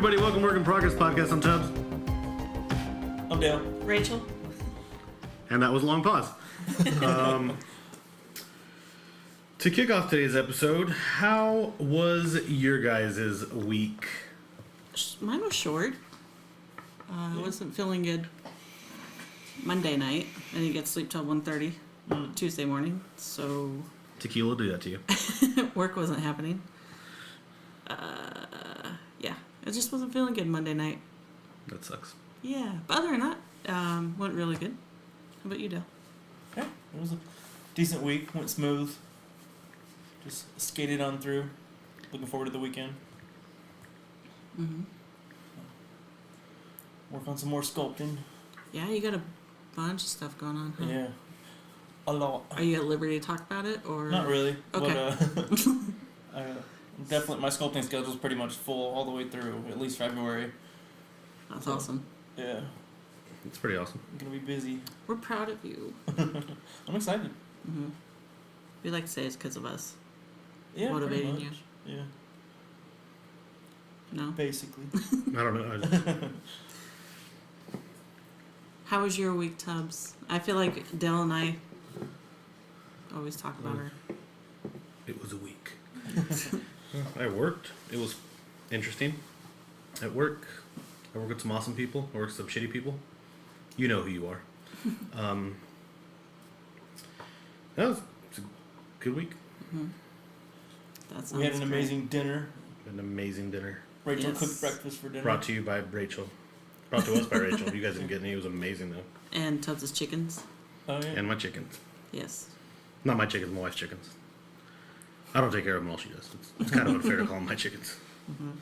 everybody. Welcome to Work in Progress Podcast. I'm Tubbs. I'm Dale. Rachel? And that was a long pause. To kick off today's episode, how was your guys' week? Mine was short. I wasn't feeling good Monday night. I didn't get to sleep till 1:30 Tuesday morning, so Tequila will do that to you. work wasn't happening. Yeah, I just wasn't feeling good Monday night. That sucks. Yeah, but other than that, went really good. How about you, Dale? Yeah, it was a decent week. Went smooth. Just skated on through. Looking forward to the weekend. Mm-hmm. Work on some more sculpting. Yeah, you got a bunch of stuff going on, huh? Yeah. A lot. Are you at liberty to talk about it, or Not really. Okay. But, definitely, my sculpting schedule's pretty much full all the way through, at least February. That's awesome. Yeah. It's pretty awesome. I'm going to be busy. We're proud of you. I'm excited. Mm-hmm. We like to say it's because of us. Yeah. Motivating pretty you. much. Yeah. No? Basically. I don't know. How was your week, Tubbs? I feel like Dale and I always talk about her. It was a week. I worked. It was interesting. At work, I work with some awesome people. I work with some shitty people. You know who you are. That was a good week. Mm-hmm. That sounds We had an great. amazing dinner. An amazing dinner. Rachel Yes. cooked breakfast for dinner. Brought to you by Rachel. Brought to us by Rachel. You guys didn't get any. It was amazing, though. And Tubbs' chickens. Oh, yeah. And my chickens. Yes. Not my chickens, my wife's chickens. I don't take care of them all she does. It's kind of unfair to call them my chickens. Mm-hmm.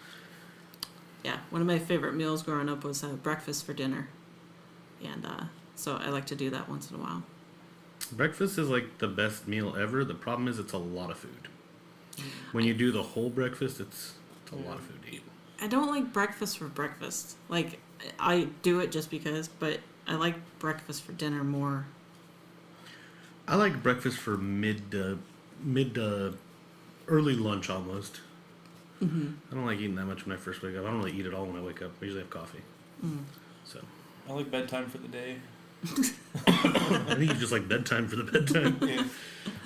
Yeah, one of my favorite meals growing up was breakfast for dinner. And so I like to do that once in a while. Breakfast is like the best meal ever. The problem is it's a lot of food. When you do the whole breakfast, it's a lot of food to eat. I don't like breakfast for breakfast. Like, I do it just because, but I like breakfast for dinner more. I like breakfast for early lunch almost. Mm-hmm. I don't like eating that much when I first wake up. I don't really eat at all when I wake up. I usually have coffee. So I like bedtime for the day. I think you just like bedtime for the bedtime. Yeah.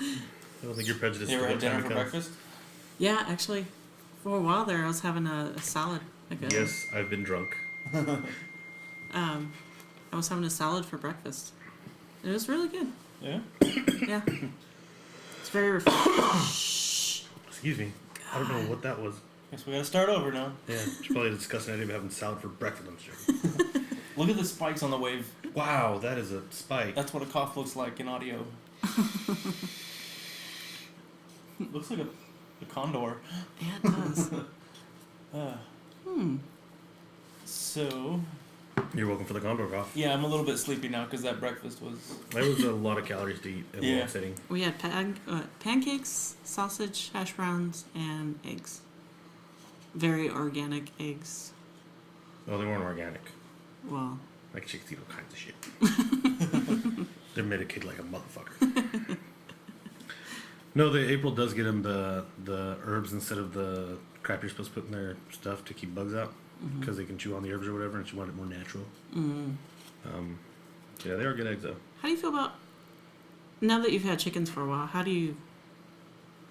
I don't think you're prejudiced. You ever to had what time dinner it for comes. breakfast? Yeah, actually, for a while there, I was having a salad. Like a, Yes, I've been drunk. I was having a salad for breakfast. It was really good. Yeah. Yeah. It's very refreshing. Excuse me. I don't know what that was. Guess we gotta start over now. Yeah, it's probably a disgusting idea of having salad for breakfast. I'm sure. Look at the spikes on the wave. Wow, that is a spike. That's what a cough looks like in audio. Looks like a condor. Yeah, it does. So, You're welcome for the condor cough. yeah, I'm a little bit sleepy now because that breakfast was... That was a lot of calories to eat in Yeah. one sitting. We had pancakes, sausage, hash browns, and eggs. Very organic eggs. Oh, they weren't organic. Well, Like chicks eat all kinds of shit. They're medicated like a motherfucker. No, April does get them the herbs instead of the crap you're supposed to put in their stuff to keep bugs out. Because they can chew on the herbs or whatever, and she wanted it more natural. Yeah, they are good eggs though. how do you feel about, now that you've had chickens for a while, how do you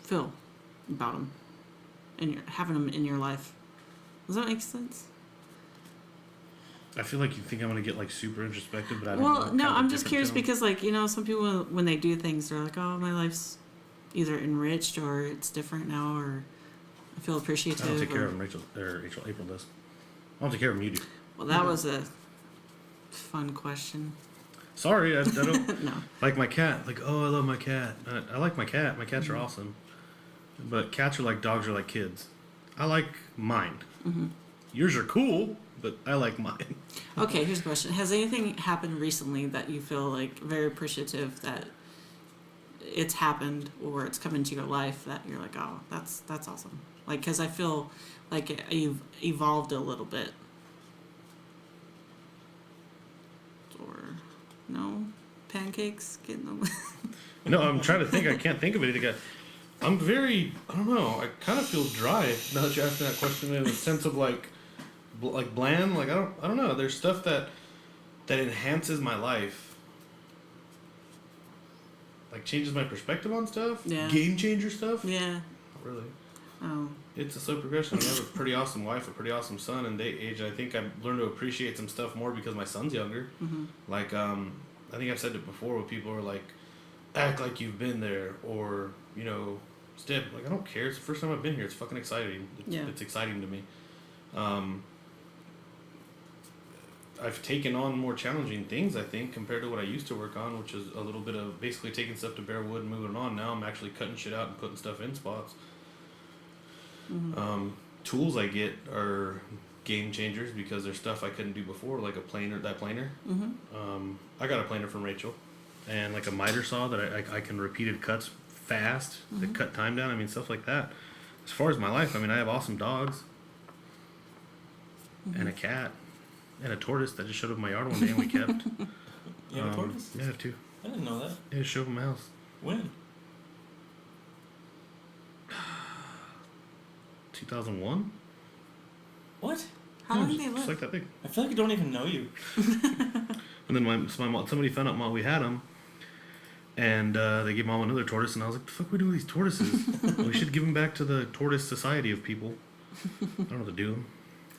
feel about them? And having them in your life? Does that make sense? I feel like you think I'm gonna get like super introspective, but I don't know. Well, kind no, of a I'm just different curious tone. because, like, you know, some people, when they do things, they're like, oh, my life's either enriched or it's different now, or I feel appreciative. I don't take care or- of them. April does. I don't take care of them. You do. Well, that was a fun question. Sorry, I don't No. like my cat. Like, oh, I love my cat. I like my cat. My cats are awesome. But cats are like dogs are like kids. I like mine. Yours are cool, but I like mine. Okay, here's a question. Has anything happened recently that you feel like very appreciative that it's happened or it's come into your life that you're like, oh, that's awesome? Like, because I feel like you've evolved a little bit. Or, no? Pancakes? Getting them? No, I'm trying to think. I can't think of anything. I'm very, I don't know. I kind of feel dry now that you asked me that question in a sense of like like bland. Like I don't know. There's stuff that enhances my life. Like changes my perspective on stuff. Yeah. Game changer stuff. Yeah. Not really. Oh. It's a slow progression. I have a pretty awesome wife, a pretty awesome son, and they age. I think I've learned to appreciate some stuff more because my son's younger. Mm-hmm. Like, I think I've said it before where people are like, act like you've been there, or, you know, step. Like, I don't care. It's the first time I've been here. It's fucking exciting. It's exciting to me. I've taken on more challenging things, I think, compared to what I used to work on, which is a little bit of basically taking stuff to bare wood and moving on. Now I'm actually cutting shit out and putting stuff in spots. Mm-hmm. Tools I get are game changers because there's stuff I couldn't do before, like a planer, that planer. Mm-hmm. I got a planer from Rachel, and like a miter saw that I can repeated cuts fast, that cut time down. I mean, stuff like that. As far as my life, I mean, I have awesome dogs, and a cat, and a tortoise that just showed up in my yard one day and we kept. You have a tortoise? Yeah, I have two. I didn't know that. Yeah, just showed up in my house. When? 2001? What? How long do they Just live? like that big. I feel like I don't even know you. And then my mom, somebody found out while we had them, and they gave mom another tortoise, and I was like, "The fuck we do with these tortoises? We should give them back to the tortoise society of people." I don't know what to do.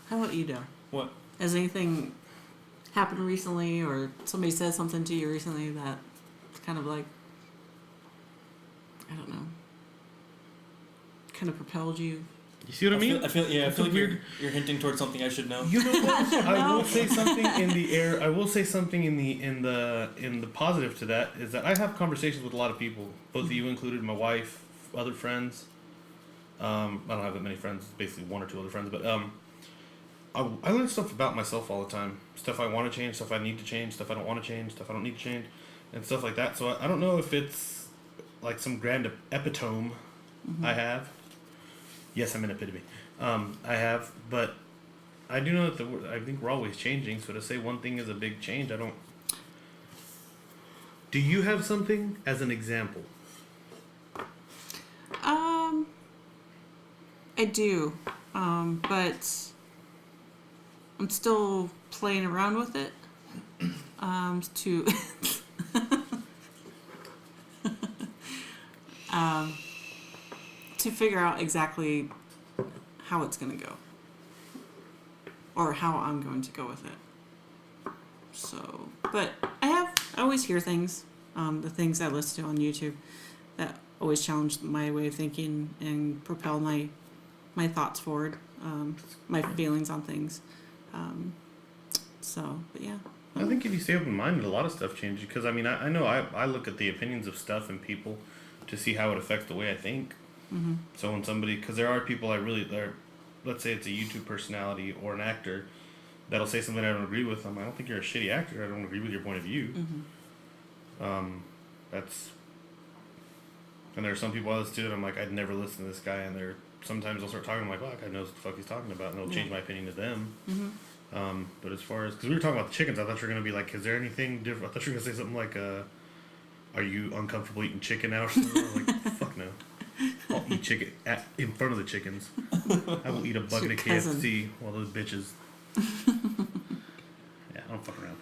How about you, Dale? What? Has anything happened recently, or somebody said something to you recently that kind of like, I don't know, kind of propelled you? You see what I mean? I feel It's like weird. you're hinting towards something I should know. You know what? I No. will say something in the air. I will say something in the positive to that is that I have conversations with a lot of people, both of you included, my wife, other friends. I don't have that many friends. Basically, one or two other friends, but I learn stuff about myself all the time. Stuff I want to change, stuff I need to change, stuff I don't want to change, stuff I don't need to change, and stuff like that. So I don't know if it's like some grand epitome I have. Yes, I'm an epitome. I have, but I do know that I think we're always changing. So to say one thing is a big change, I don't. Do you have something as an example? I do, but I'm still playing around with it. To to figure out exactly how it's gonna go, or how I'm going to go with it. So, but I always hear things, the things I listen to on YouTube, that always challenge my way of thinking and propel my thoughts forward, my feelings on things. So, but yeah. I think if you stay open-minded, a lot of stuff changes. Because I mean, I know I look at the opinions of stuff and people to see how it affects the way I think. Mm-hmm. So when somebody, because there are people let's say it's a YouTube personality or an actor that'll say something I don't agree with. I don't think you're a shitty actor. I don't agree with your point of view. Mm-hmm. And there are some people I listen to and I'm like, I'd never listen to this guy. And sometimes they'll start talking, I'm like, well, that guy knows what the fuck he's talking about, and it'll change my opinion to them. Mm-hmm. But as far as, because we were talking about the chickens, I thought you were going to be like, is there anything different? I thought you were going to say something like, are you uncomfortable eating chicken now or something? I was like, fuck no. I'll eat chicken in front of the chickens. I will eat a bucket of cousin. KFC while those bitches. Yeah, I don't fuck around.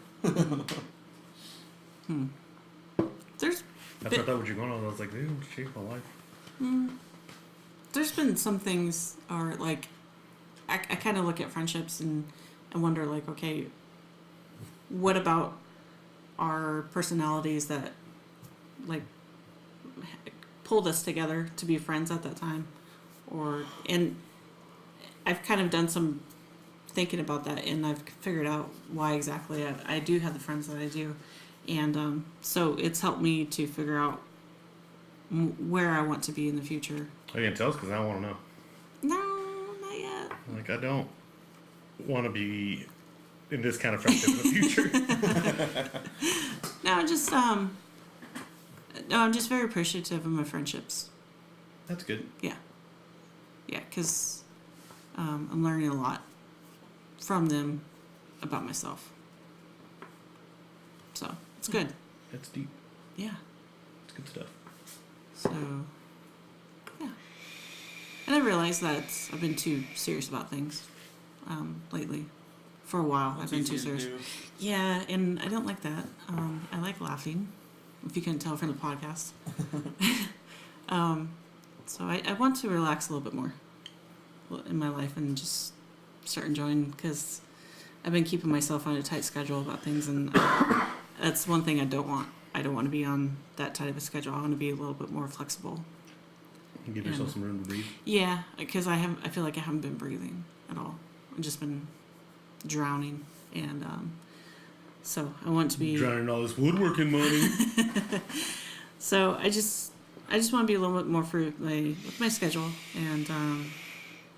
There's That's what I thought what you're going on. I was like, dude, it's changed my life. there's been some things, or like, I kind of look at friendships and wonder, like, okay, what about our personalities that, like, pulled us together to be friends at that time? And I've kind of done some thinking about that, and I've figured out why exactly I do have the friends that I do. And so it's helped me to figure out where I want to be in the future. I can tell us because I want to know. No, not yet. Like, I don't want to be in this kind of friendship in the future. No, I'm just very appreciative of my friendships. That's good. Yeah, because I'm learning a lot from them about myself. So it's good. That's deep. Yeah. It's good stuff. So, yeah. And I realized that I've been too serious about things. lately. For a while, I've It's been too easy to serious. do. Yeah, and I don't like that. I like laughing, if you couldn't tell from the podcast. So I want to relax a little bit more in my life and just start enjoying, because I've been keeping myself on a tight schedule about things, and that's one thing I don't want. I don't want to be on that tight of a schedule. I want to be a little bit more flexible. Give yourself some room to breathe. Yeah, because I feel like I haven't been breathing at all. I've just been drowning, and so I want to be Drowning in all this woodworking money. So I just want to be a little bit more free with my schedule, and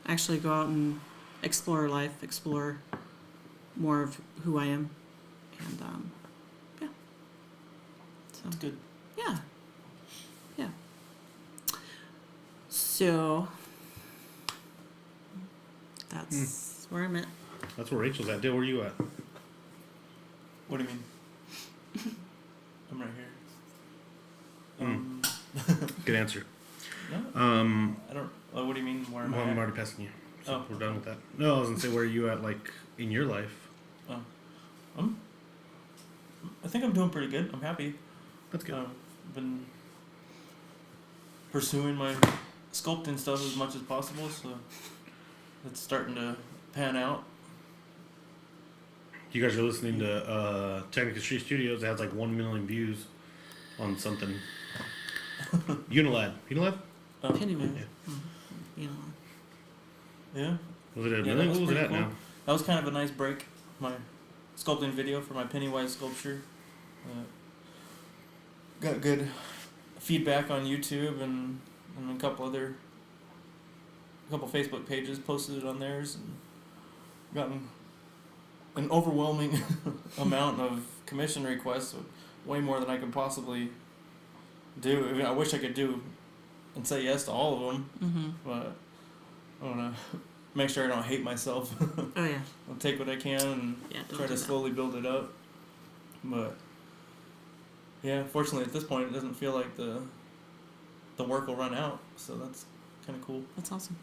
actually go out and explore life, explore more of who I am, and yeah. So It's good. yeah. So that's where I'm at. That's where Rachel's at. Dale, where you at? What do you mean? I'm right here. Good answer. No, I don't. What do you mean? Where am Well, I? I'm At? already passing you. So Oh. we're done with that. No, I was gonna say, where are you at, like, in your life? I think I'm doing pretty good. I'm happy. That's good. Been pursuing my sculpting stuff as much as possible, so it's starting to pan out. You guys are listening to Technica Street Studios. It has like 1 million views on something. Unilad. Unilad? Anyway, Yeah. you know, Yeah, Was it a Yeah, million? that was What was it pretty at cool. now? that was kind of a nice break. My sculpting video for my Pennywise sculpture. Got good feedback on YouTube and a couple Facebook pages posted it on theirs, and gotten an overwhelming amount of commission requests, way more than I could possibly do. I mean, I wish I could do and say yes to all of them, mm-hmm. but I want to make sure I don't hate myself. Oh yeah, I'll take what I can and yeah. Don't try do to that. slowly build it up. But yeah, fortunately at this point it doesn't feel like the work will run out, so that's kind of cool. That's awesome.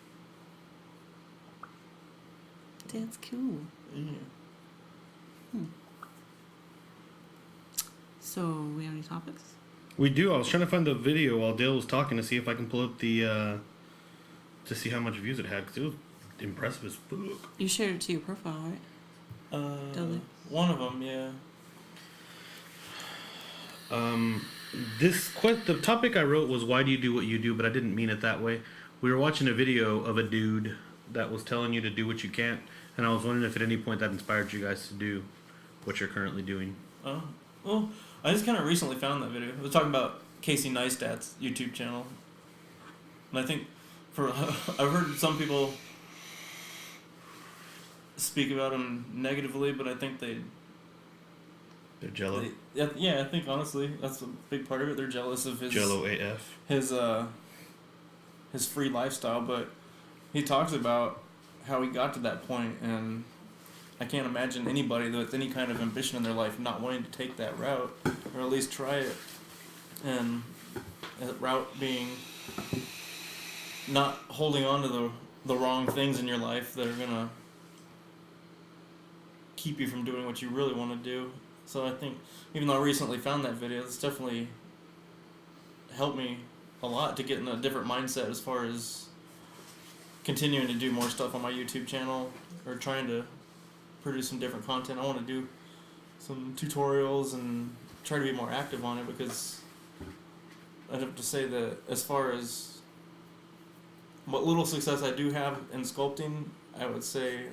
That's cool. Yeah. So we have any topics? We do. I was trying to find the video while Dale was talking to see if I can pull up the to see how much views it had, because it was impressive as fuck. You shared it to your profile, right? Totally. One of them, yeah. The topic I wrote was, why do you do what you do, but I didn't mean it that way. We were watching a video of a dude that was telling you to do what you can't, and I was wondering if at any point that inspired you guys to do what you're currently doing. Oh, well, I just kind of recently found that video. It was talking about Casey Neistat's YouTube channel, and I think I've heard some people speak about him negatively, but I think They're jello. yeah, I think honestly that's a big part of it. They're jealous of his Jello AF. his free lifestyle, but he talks about how he got to that point, and I can't imagine anybody with any kind of ambition in their life not wanting to take that route, or at least try it. And that route being not holding on to the wrong things in your life that are gonna keep you from doing what you really want to do. So I think, even though I recently found that video, it's definitely helped me a lot to get in a different mindset as far as continuing to do more stuff on my YouTube channel, or trying to produce some different content. I want to do some tutorials and try to be more active on it, because I'd have to say that as far as what little success I do have in sculpting, I would say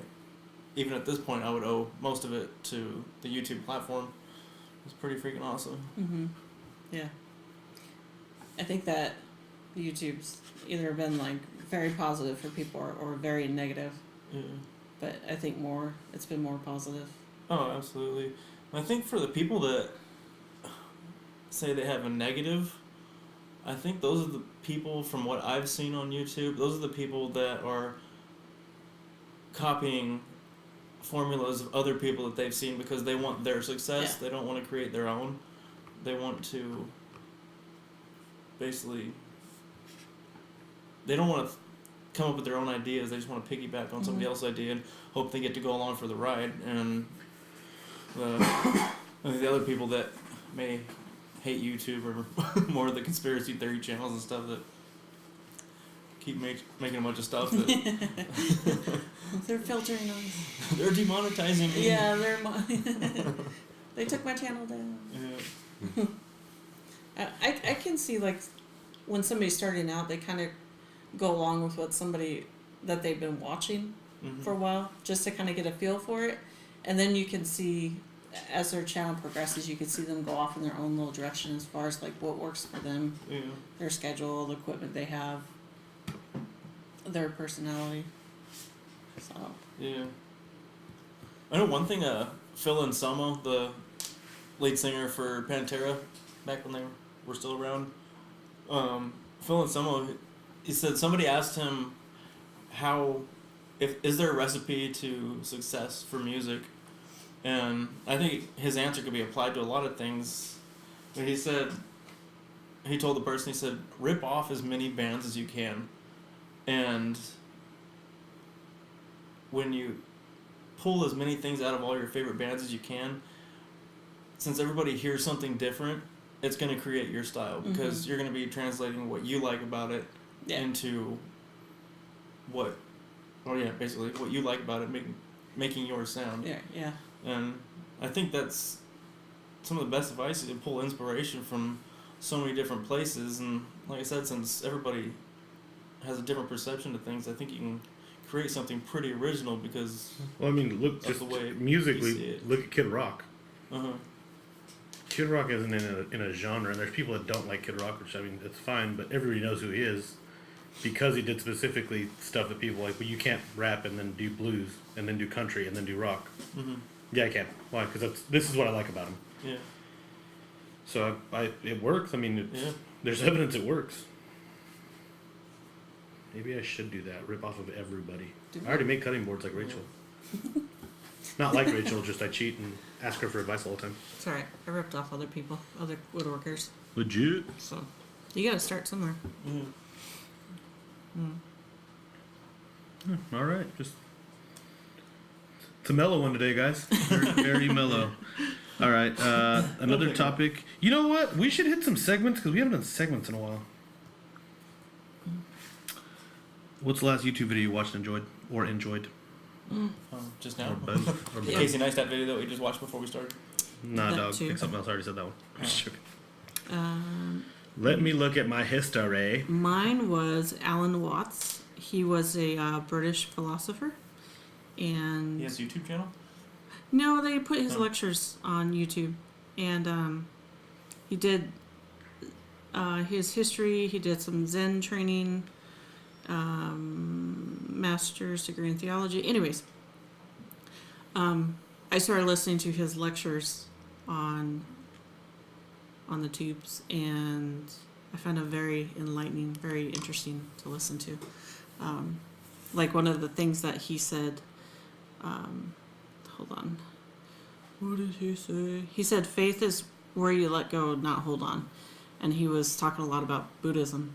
even at this point I would owe most of it to the YouTube platform. It's pretty freaking awesome. Mm-hmm. Yeah. I think that YouTube's either been like very positive for people or very negative, Yeah. but I think it's been more positive. Oh, absolutely. And I think for the people that say they have a negative, I think those are the people, from what I've seen on YouTube, those are the people that are copying formulas of other people that they've seen because they want their success. Yeah. They don't want to create their own. They want to basically, they don't want to come up with their own ideas. They just want to piggyback on somebody else's idea and hope they get to go along for the ride. And the other people that may hate YouTube or more of the conspiracy theory channels and stuff that keep making a bunch of stuff that They're filtering us. they're demonetizing me. Yeah, they took my channel down. Yeah. I can see, like, when somebody's starting out, they kind of go along with what somebody that they've been watching for a while, just to kind of get a feel for it. And then you can see, as their channel progresses, you can see them go off in their own little direction as far as, like, what works for them, Yeah. their schedule, the equipment they have, their personality. So, Yeah. I know one thing, Phil Anselmo, the lead singer for Pantera, back when they were still around, Phil Anselmo, he said somebody asked him is there a recipe to success for music? And I think his answer could be applied to a lot of things. But he told the person, he said, rip off as many bands as you can. And when you pull as many things out of all your favorite bands as you can, since everybody hears something different, it's going to create your style, because you're going to be translating what you like about it into basically what you like about it, making your sound. yeah. And I think that's some of the best advice, is to pull inspiration from so many different places. And like I said, since everybody has a different perception of things, I think you can create something pretty original, because Well, I mean, look, That's just the way you see musically, it. look at Kid Rock. uh-huh. Kid Rock isn't in a genre, and there's people that don't like Kid Rock, which, I mean, it's fine, but everybody knows who he is, because he did specifically stuff that people like. Well, you can't rap and then do blues, and then do country, and then do rock. Yeah, I can. Why? Because this is what I like about him. Yeah. So it works. I mean, Yeah. there's evidence it works. Maybe I should do that. Rip off of everybody. I already make cutting boards like Rachel. Not like Rachel, just I cheat and ask her for advice all the time. It's alright. I ripped off other people, other woodworkers. Legit. So, you gotta start somewhere. All right, just it's a mellow one today, guys. Very, very mellow. All right, another topic. You know what? We should hit some segments, because we haven't done segments in a while. What's the last YouTube video you watched and enjoyed? Just Or now. both? Or The both? Casey Neistat video that we just watched before we started. Nah, That dog. too. Pick something else. I already said that one. Just joking. Um, Let me look at my history. Mine was Alan Watts. He was a British philosopher, and He has a YouTube channel. no, they put his Oh. lectures on YouTube, and he did his history. He did some Zen training, master's degree in theology. Anyways, I started listening to his lectures on the tubes, and I found it very enlightening, very interesting to listen to. Like one of the things that he said, hold on, what did he say? He said faith is where you let go, not hold on. And he was talking a lot about Buddhism,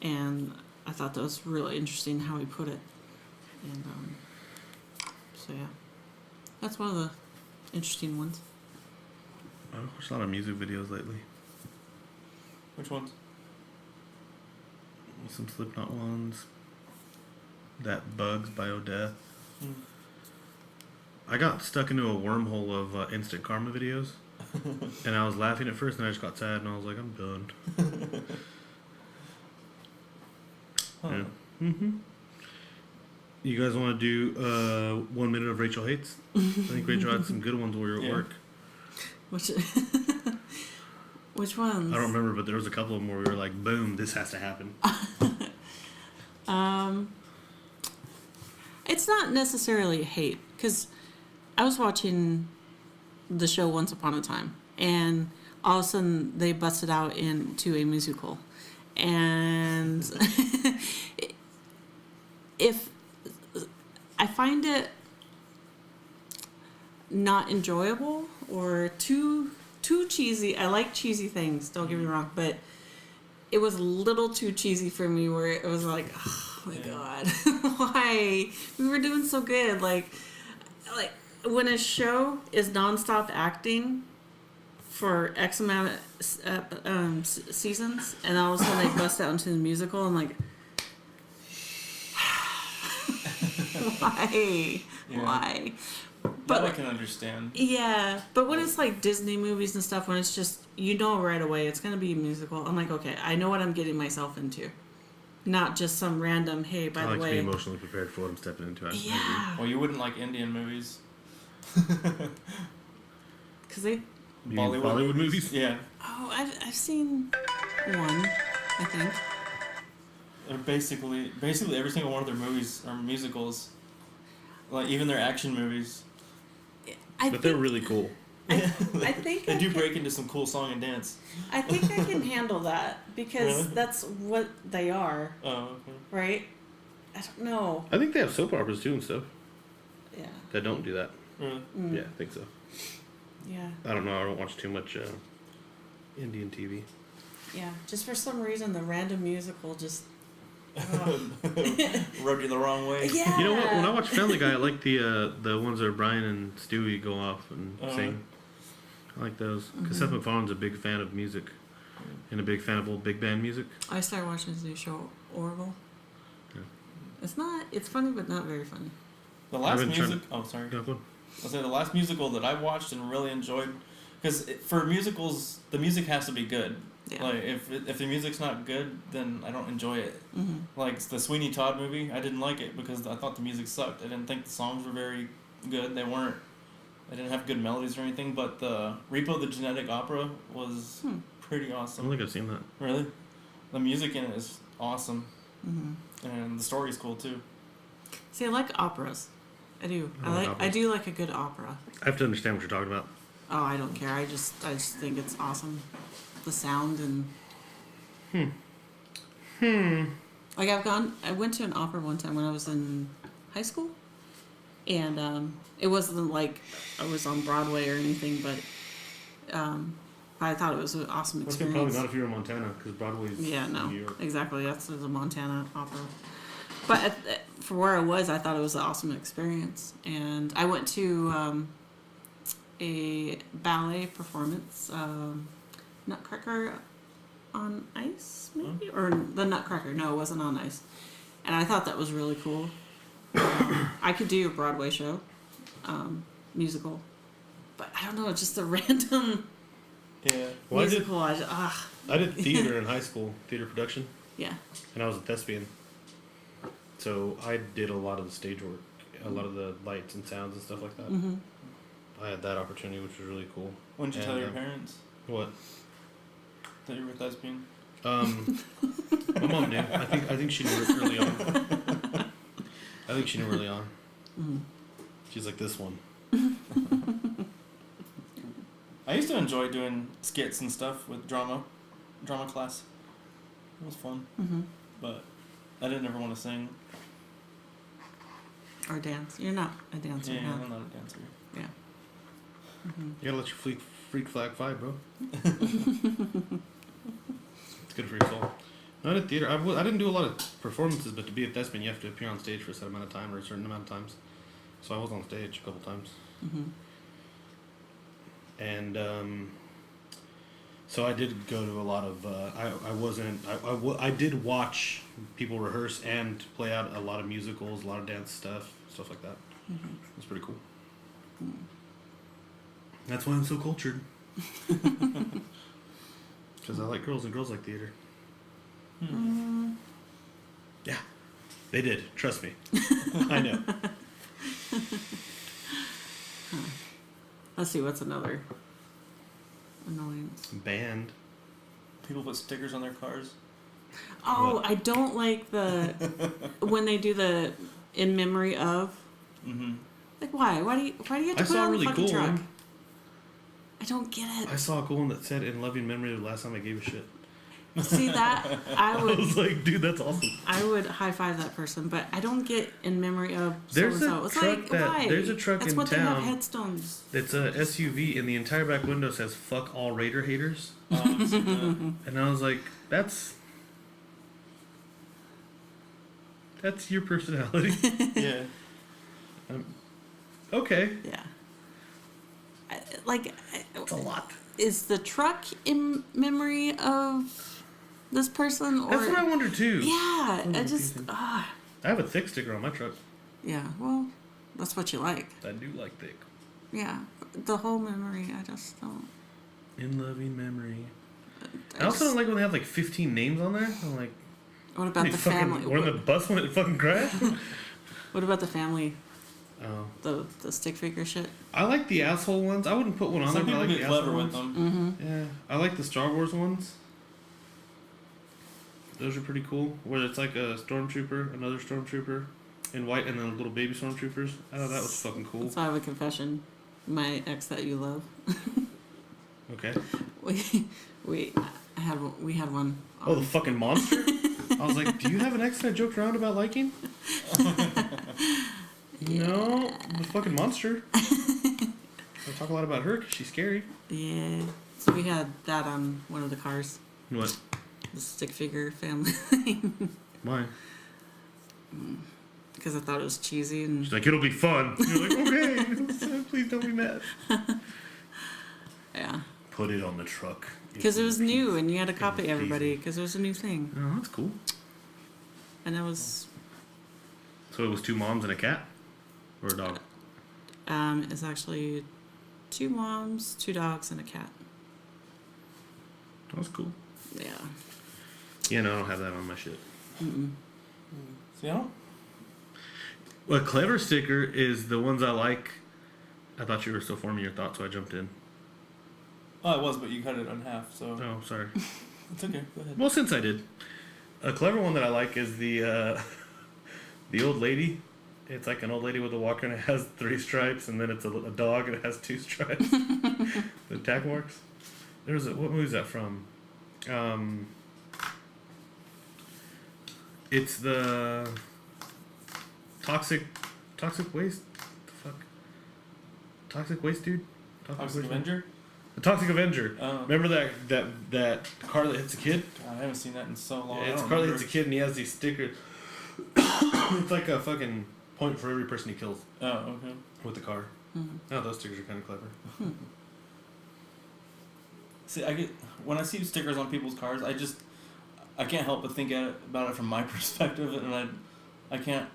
and I thought that was really interesting how he put it. And so yeah, that's one of the interesting ones. I've watched a lot of music videos lately. Which ones? Some Slipknot ones. That Bugs by Death. I got stuck into a wormhole of Instant Karma videos. And I was laughing at first, and I just got sad, and I was like, I'm done. Huh. Yeah. You guys want to do 1 minute of Rachel Hates? I think Rachel had some good ones while you were at Yeah. work. Which ones? I don't remember, but there was a couple of them where we were like, boom, this has to happen. It's not necessarily hate, because I was watching the show Once Upon a Time, and all of a sudden they busted out into a musical. And if I find it not enjoyable or too cheesy, I like cheesy things, don't get me wrong, but it was a little too cheesy for me, where it was like, ugh, Oh my Yeah. god. Why? We were doing so good. Like when a show is nonstop acting for X amount of seasons, and all of a sudden they bust out into the musical, I'm like, why? Yeah. Why? But I But can understand. yeah, but when it's like Disney movies and stuff, when it's just you know right away it's gonna be a musical, I'm like, okay, I know what I'm getting myself into, not just some random. Hey, by I the like to be way, emotionally prepared for what I'm stepping into. I agree. yeah, Well, you wouldn't like Indian movies. because they. You mean Bollywood movies? Yeah. Oh, I've seen one, I think. They're basically every single one of their movies are musicals. Like even their action movies. But they're really cool. I think They I do can, break into some cool song and dance. I think I can handle that because Really? that's what they are, Oh, okay. right? I don't know. I think they have soap operas too and stuff Yeah. that don't do that. Really? Mm. Yeah, I think so. Yeah. I don't know. I don't watch too much Indian TV. Yeah. Just for some reason, the random musical just. Rubbed you the wrong way. Yeah. You know what? When I watch Family Guy, I like the ones where Brian and Stewie go off and sing. I like those because Seth MacFarlane's a big fan of music and a big fan of old big band music. I started watching his new show, Orville. Yeah. It's not. It's funny, but not very funny. The last been trying music. Oh, sorry. Yeah, go on. I'll say the last musical that I watched and really enjoyed, because for musicals, the music has to be good. Yeah. Like if the music's not good, then I don't enjoy it. Mm-hmm. Like the Sweeney Todd movie, I didn't like it because I thought the music sucked. I didn't think the songs were very good. They weren't. They didn't have good melodies or anything. But the Repo the Genetic Opera was pretty I don't awesome. think I've seen that. Really, the music in it is awesome, Mm-hmm. and the story's cool too. See, I like operas. I do. I like I operas. do like a good opera. I have to understand what you're talking about. Oh, I don't care. I just think it's awesome. The sound and. Like I went to an opera one time when I was in high school, and it wasn't like I was on Broadway or anything, but I thought it was an awesome That's experience. probably not if you're in Montana because Broadway's Yeah, no, New York. exactly. That's the Montana opera. But for where I was, I thought it was an awesome experience, and I went to a ballet performance, Nutcracker on Ice, maybe, or the Nutcracker. No, it wasn't on ice, and I thought that was really cool. I could do a Broadway show, musical, but I don't know. It's just a random Yeah. Well, musical. I did theater in high school, theater production, Yeah. and I was a thespian. So I did a lot of the stage work, a lot of the lights and sounds and stuff like that. Mm-hmm. I had that opportunity, which was really cool. When did you tell And, your parents What? that you were a thespian? My mom knew. I think she knew it early on. I think she knew early on. Mm-hmm. She's like this one. I used to enjoy doing skits and stuff with drama class. It was fun, Mm-hmm. but I didn't ever want to sing. Or dance. You're not a dancer. Yeah, no. I'm not a dancer. Yeah. Mm-hmm. You gotta let your freak flag fly, bro. It's good for your soul. No, I did theater. I didn't do a lot of performances, but to be a thespian, you have to appear on stage for a set amount of time or a certain amount of times. So I was on stage a couple times. Mm-hmm. And so I did go to a lot of. I did watch people rehearse and play out a lot of musicals, a lot of dance stuff like that. Mm-hmm. It was pretty cool. That's why I'm so cultured. Because I like girls and girls like theater. Mm-hmm. Yeah, they did. Trust me. I know. Let's see, what's another annoyance? Band. People put stickers on their cars. Oh, What? I don't like the when they do the in memory of. Mm-hmm. Like, why? Why do you have to I put it saw a on really the fucking cool truck? one. I don't get I it. saw a cool one that said, "In loving memory of the last time I gave a shit." See that? I I was would like, dude, that's awesome. high five that person, but I don't get in memory of so There's and a so. It's truck like that- why? there's a truck That's in what they have town. headstones. It's a SUV, and the entire back window says "fuck all Raider haters," Oh, and I was like, "That's That's your personality. Yeah. Okay. Yeah. It's a lot. Is the truck in memory of this person, or That's what I wonder too. yeah? Oh, I just confusing. ah. I have a thick sticker on my truck. Yeah, well, that's what you like. I do like thick. Yeah, the whole memory, I just don't. In loving memory. I I also just- don't like when they have like 15 names on there. I'm like, What about they the fucking family? were in the bus when it fucking crashed. What about the family? Oh, The stick figure shit. I like the asshole ones. I wouldn't put one on Some there, but I people like get the clever asshole with ones. them. Mm-hmm. Yeah, I like the Star Wars ones. Those are pretty cool. Where it's like a stormtrooper, another stormtrooper, in white, and then little baby stormtroopers. I thought that was fucking cool. So I have a confession. My ex that you love. Okay. We had one. Oh, the fucking monster. I was like, do you have an ex that I joked around about liking? No, the fucking monster. I talk a lot about her because she's scary. Yeah. So we had that on one of the cars. What? The stick figure family. Why? Because I thought it was cheesy and She's like, it'll be fun. You're like, okay, please don't be mad. yeah. Put it on the truck. Because it was new and you had to copy It's everybody easy. because it was a new thing. Oh, that's cool. And it was So it was 2 moms and a cat? Or a dog? it's actually 2 moms, 2 dogs, and a cat. That was cool. Yeah. Yeah, no, I don't have that on my shit. Mm-mm. See, I don't. A clever sticker is the ones I like. I thought you were still forming your thought, so I jumped in. Oh, it was, but you cut it in half, so Oh, sorry. it's okay. Go ahead. Well, since I did. A clever one that I like is the the old lady. It's like an old lady with a walker and it has 3 stripes, and then it's a dog and it has 2 stripes. The tag marks. There's a, what movie is that from? It's the toxic waste. The fuck. Toxic waste dude. Toxic Waste Avenger. Man? The Toxic Avenger. Oh, Remember that car that hits a kid? God, I haven't seen that in so long. Yeah, I it's a don't car that remember. hits a kid and he has these stickers. It's like a fucking point for every person he kills Oh, okay. with the car. Mhm. Oh, those stickers are kind of clever. See, when I see stickers on people's cars, I can't help but think about it from my perspective, and I can't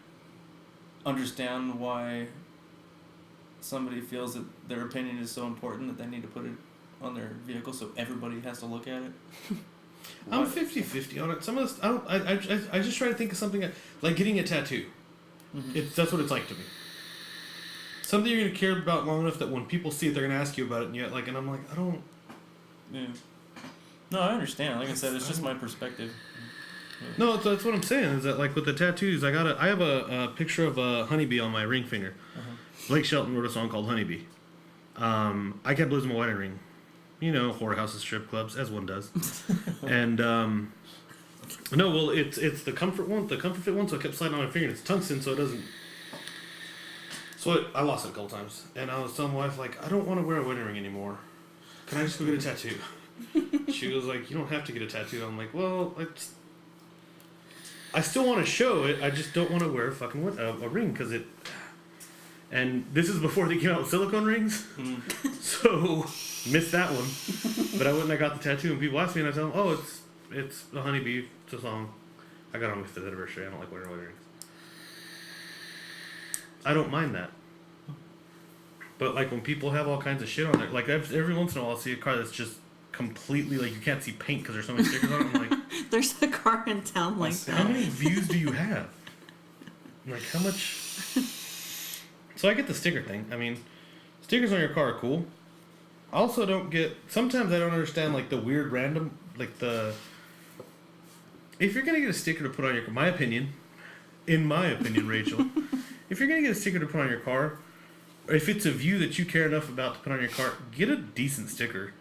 understand why somebody feels that their opinion is so important that they need to put it on their vehicle so everybody has to look at it. I'm Why- 50-50 on it. Some of this, I just try to think of something like getting a tattoo. Mhm. That's what it's like to me. Something you're gonna care about long enough that when people see it, they're gonna ask you about it, and yet, like, and I'm like, I don't. Yeah. No, I understand. Like I said, it's just my perspective. No, that's what I'm saying. Is that like with the tattoos? I have a picture of a honeybee on my ring finger. Uh-huh. Blake Shelton wrote a song called Honeybee. I kept losing my wedding ring. You know, whorehouses, strip clubs, as one does. And no, well, it's the comfort one, the comfort fit one. So I kept sliding on my finger. And it's tungsten, so it doesn't. So I lost it a couple times, and I was telling my wife like, I don't want to wear a wedding ring anymore. Can I just go get a tattoo? She was like, you don't have to get a tattoo. I'm like, well, I still want to show it. I just don't want to wear a fucking a ring because it. And this is before they came out with silicone rings, so missed that one. But I went and I got the tattoo, and people ask me, and I tell them, oh, it's the honeybee. It's a song. I got it on my 5th anniversary. I don't like wearing wedding rings. I don't mind that. But like when people have all kinds of shit on there, like every once in a while I'll see a car that's just completely like you can't see paint because there's so many stickers on it. I'm like, There's a car in town like how that. many views do you have? Like how much? So I get the sticker thing. I mean, stickers on your car are cool. I also don't get. Sometimes I don't understand like the weird random like the. If you're gonna get a sticker to put on your, my opinion, Rachel, if you're gonna get a sticker to put on your car, or if it's a view that you care enough about to put on your car, get a decent sticker.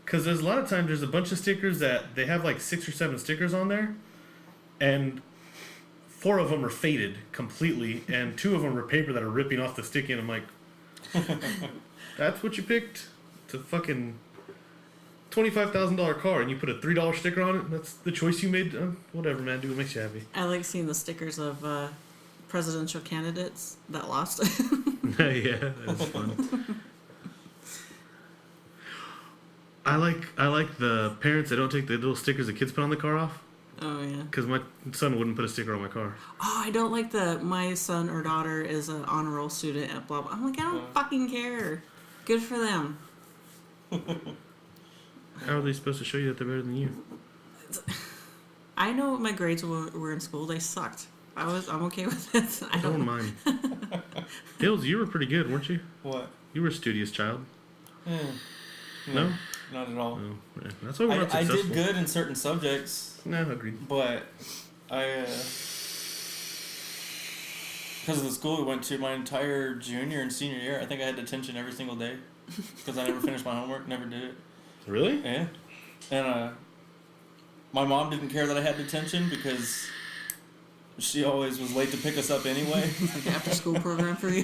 Because there's a lot of times there's a bunch of stickers that they have like 6 or 7 stickers on there, and 4 of them are faded completely, and 2 of them are paper that are ripping off the sticky, and I'm like, that's what you picked to fucking $25,000 car and you put a $3 sticker on it. That's the choice you made. Whatever, man. Do what makes you happy. I like seeing the stickers of presidential candidates that lost. Yeah, that's fun. I like the parents that don't take the little stickers that kids put on the car off. Oh yeah. Because my son wouldn't put a sticker on my car. Oh, I don't like my son or daughter is an honor roll student at blah blah. I'm like, I don't fucking care. Good for them. How are they supposed to show you that they're better than you? I know what my grades were in school. They sucked. I'm okay with it. I Don't don't. mind. Hills, you were pretty good, weren't you? What? You were a studious child. No, not at all. No. Yeah, that's why we're not I successful. did good in certain subjects, No, agreed. but because of the school we went to, my entire junior and senior year, I think I had detention every single day because I never finished my homework, never did it. Really? Yeah, and my mom didn't care that I had detention because she always was late to pick us up anyway. Like an after school program for you.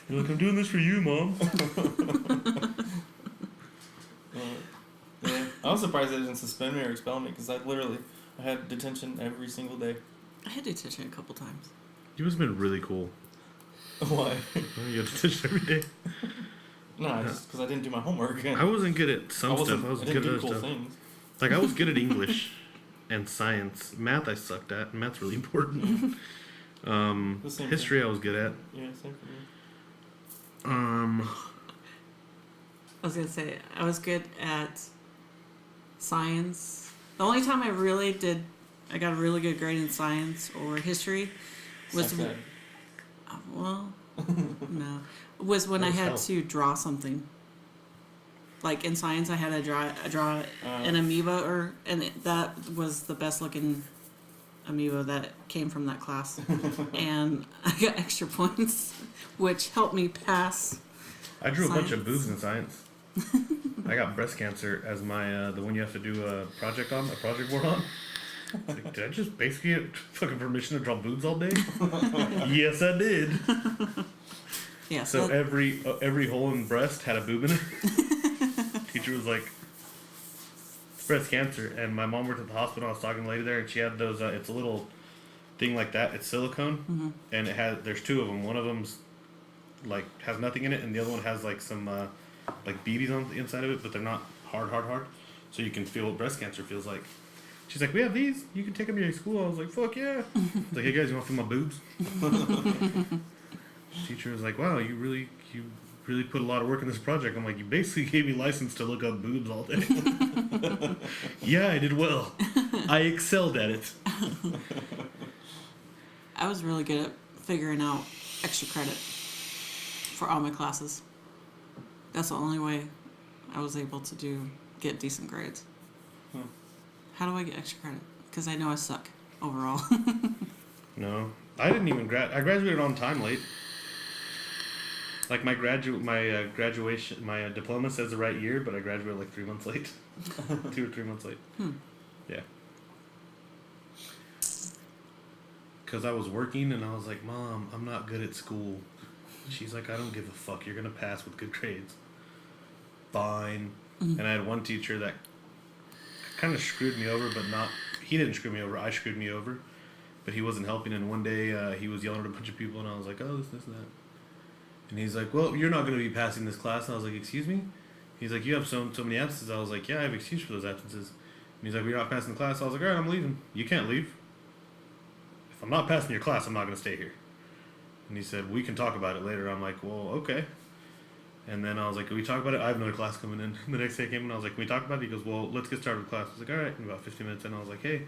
You're like, I'm doing this for you, Mom. Yeah, I was surprised they didn't suspend me or expel me because I had detention every single day. I had detention a couple times. You must have been really cool. Why? You had detention every day. No, just because I didn't do my homework. I wasn't good at some stuff. I was didn't good do at cool other stuff. things. Like, I was good at English and science. Math I sucked at, and math's really important. The same History I was good at. Yeah, same for me. I was gonna say I was good at science. The only time I got a really good grade in science or history was Suck that. well, no, was when I had hell. to draw something. Like in science, I had to draw an amoeba, that was the best looking amoeba that came from that class, and I got extra points, which helped me pass. I drew a bunch of Science. boobs in science. I got breast cancer as my the one you have to do a project board on. It's like, did I just basically get fucking permission to draw boobs all day? Yes, I did. Yeah, So every hole in breast had a boob in it. Teacher was like, it's breast cancer, and my mom worked at the hospital. I was talking to a lady there, and she had those. It's a little thing like that. It's silicone, and there's two of them. One of them's like has nothing in it, and the other one has like some like BBs on the inside of it, but they're not hard. So you can feel what breast cancer feels like. She's like, we have these. You can take them to your school. I was like, fuck yeah. I was like, hey guys, you want to feel my boobs? Teacher was like, wow, you really put a lot of work in this project. I'm like, you basically gave me license to look up boobs all day. Yeah, I did well. I excelled at it. I was really good at figuring out extra credit for all my classes. That's the only way I was able to get decent grades. How do I get extra credit? Because I know I suck overall. No, I didn't even I graduated on time late. Like my graduation, my diploma says the right year, but I graduated like 3 months late. 2 or 3 months late. Yeah. Because I was working and I was like, Mom, I'm not good at school. She's like, I don't give a fuck. You're going to pass with good grades. Fine. And I had one teacher that kind of screwed me over, but not... He didn't screw me over. I screwed me over. But he wasn't helping. And one day he was yelling at a bunch of people and I was like, oh, this, and that. And he's like, well, you're not going to be passing this class. And I was like, excuse me? He's like, you have so many absences. I was like, yeah, I have excuse for those absences. And he's like, well, you're not passing the class. I was like, all right, I'm leaving. You can't leave. If I'm not passing your class, I'm not going to stay here. And he said, we can talk about it later. I'm like, well, okay. And then I was like, can we talk about it? I have another class coming in. The next day I came in, I was like, can we talk about it? He goes, well, let's get started with class. I was like, all right. And about 15 minutes in, I was like, hey,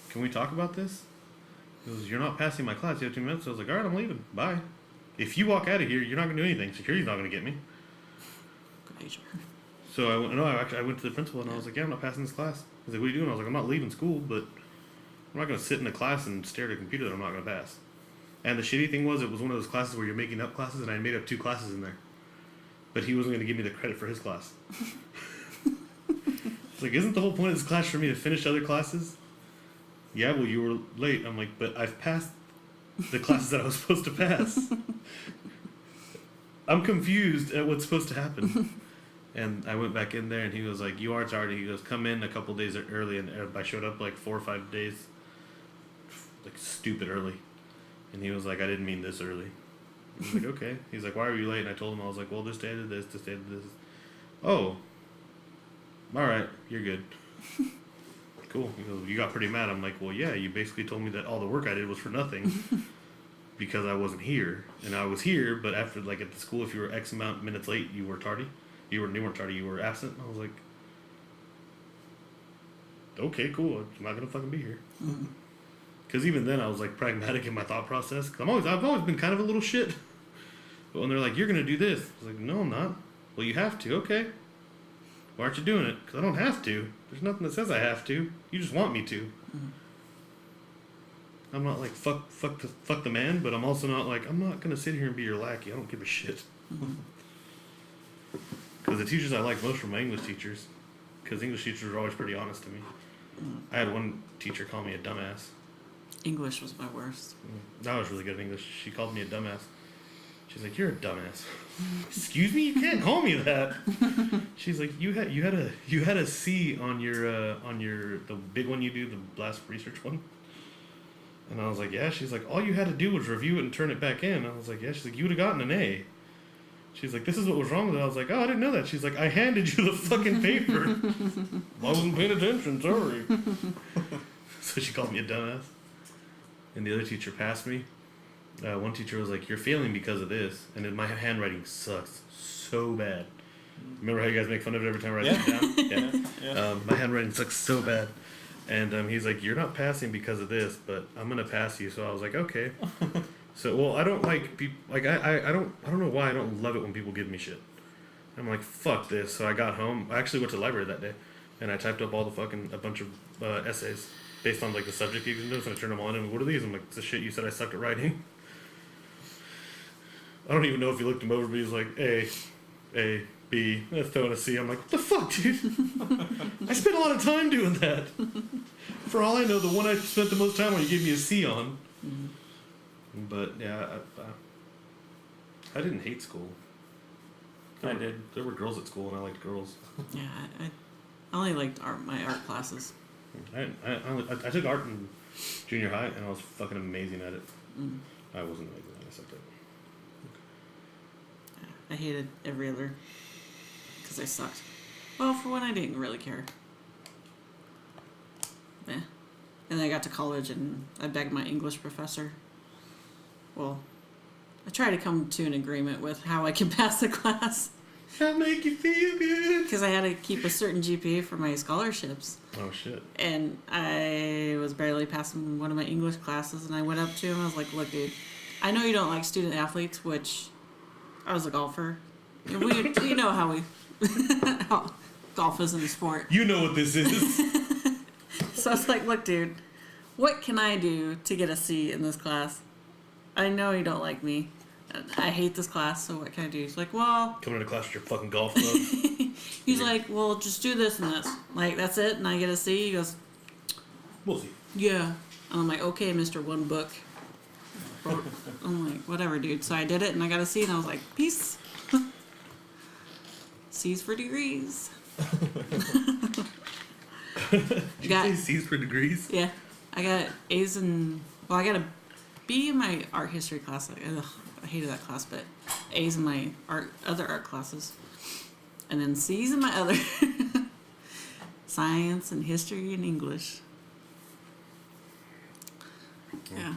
can we talk about this? He goes, you're not passing my class. You have 2 minutes. I was like, all right, I'm leaving. Bye. If you walk out of here, you're not going to do anything. Security's not going to get me. Good age. So I went to the principal and I was like, yeah, I'm not passing this class. He's like, what are you doing? I was like, I'm not leaving school, but I'm not going to sit in a class and stare at a computer that I'm not going to pass. And the shitty thing was, it was one of those classes where you're making up classes, and I made up 2 classes in there. But he wasn't going to give me the credit for his class. It's like, isn't the whole point of this class for me to finish other classes? Yeah, well, you were late. I'm like, but I've passed the classes that I was supposed to pass. I'm confused at what's supposed to happen. And I went back in there, and he was like, "You are tardy." He goes, "Come in a couple days early," and I showed up like 4 or 5 days, like stupid early. And he was like, "I didn't mean this early." I was like, "Okay." He's like, "Why were you late?" And I told him, I was like, "Well, this day I did this day I did this." Oh, all right, you're good. Cool. He goes, "You got pretty mad." I'm like, "Well, yeah, you basically told me that all the work I did was for nothing because I wasn't here, and I was here, but after like at the school, if you were X amount minutes late, you were tardy. You weren't tardy. You were absent." And I was like, "Okay, cool. I'm not gonna fucking be here." Because even then, I was like pragmatic in my thought process. Cause I've always been kind of a little shit. But when they're like, "You're gonna do this," I was like, "No, I'm not." "Well, you have to." "Okay. Why aren't you doing it?" "Because I don't have to. There's nothing that says I have to. You just want me to." I'm not like fuck the man, but I'm also not like, I'm not gonna sit here and be your lackey. I don't give a shit. Because the teachers I like most were my English teachers. Because English teachers are always pretty honest to me. I had one teacher call me a dumbass. English was my worst. I was really good at English. She called me a dumbass. She's like, "You're a dumbass." "Excuse me? You can't call me that." She's like, you had a C on your the big one you do, the blast research one." And I was like, "Yeah." She's like, "All you had to do was review it and turn it back in." I was like, "Yeah." She's like, "You would have gotten an A." She's like, "This is what was wrong with it." I was like, "Oh, I didn't know that." She's like, "I handed you the fucking paper." "I wasn't paying attention, sorry." So she called me a dumbass. And the other teacher passed me. One teacher was like, "You're failing because of this." And then my handwriting sucks so bad. Remember how you guys make fun of it every time I write it down? Yeah. My handwriting sucks so bad. And he's like, "You're not passing because of this, but I'm gonna pass you." So I was like, "Okay." So, well, I don't like people, like, I don't know why I don't love it when people give me shit. I'm like, fuck this. So I got home. I actually went to the library that day, and I typed up all a bunch of essays based on, like, the subject exams, and I turned them on, and what are these? I'm like, "It's the shit you said I sucked at writing." I don't even know if he looked them over, but he was like, A, B, let's throw in a C. I'm like, "What the fuck, dude?" I spent a lot of time doing that. For all I know, the one I spent the most time on, you gave me a C on. But yeah, I didn't hate school. I did. There were girls at school, and I liked girls. Yeah, I only liked my art classes. I took art in junior high, and I was fucking amazing at it. I wasn't amazing at it. I sucked at it. I hated every other because I sucked. Well, for one, I didn't really care. Yeah. And then I got to college, and I begged my English professor. Well, I tried to come to an agreement with how I could pass the class. That make you feel good. Because I had to keep a certain GPA for my scholarships. Oh shit. And I was barely passing one of my English classes, and I went up to him and I was like, "Look, dude, I know you don't like student athletes," which I was a golfer. You know how how golf is in the sport. You know what this is. So I was like, "Look, dude, what can I do to get a C in this class? I know you don't like me. I hate this class, so what can I do?" He's like, "Well..." Coming to class with your fucking golf club. He's like, "Well, just do this and this. Like, that's it, and I get a C?" He goes, We'll see. "Yeah." And I'm like, "Okay, Mr. One Book." I'm like, "Whatever, dude." So I did it, and I got a C, and I was like, "Peace." C's for degrees. Did you say C's for degrees? Yeah. I got A's in... Well, I got a B in my art history class. Ugh, I hated that class, but A's in my other art classes. And then C's in my other... science and history and English. Yeah.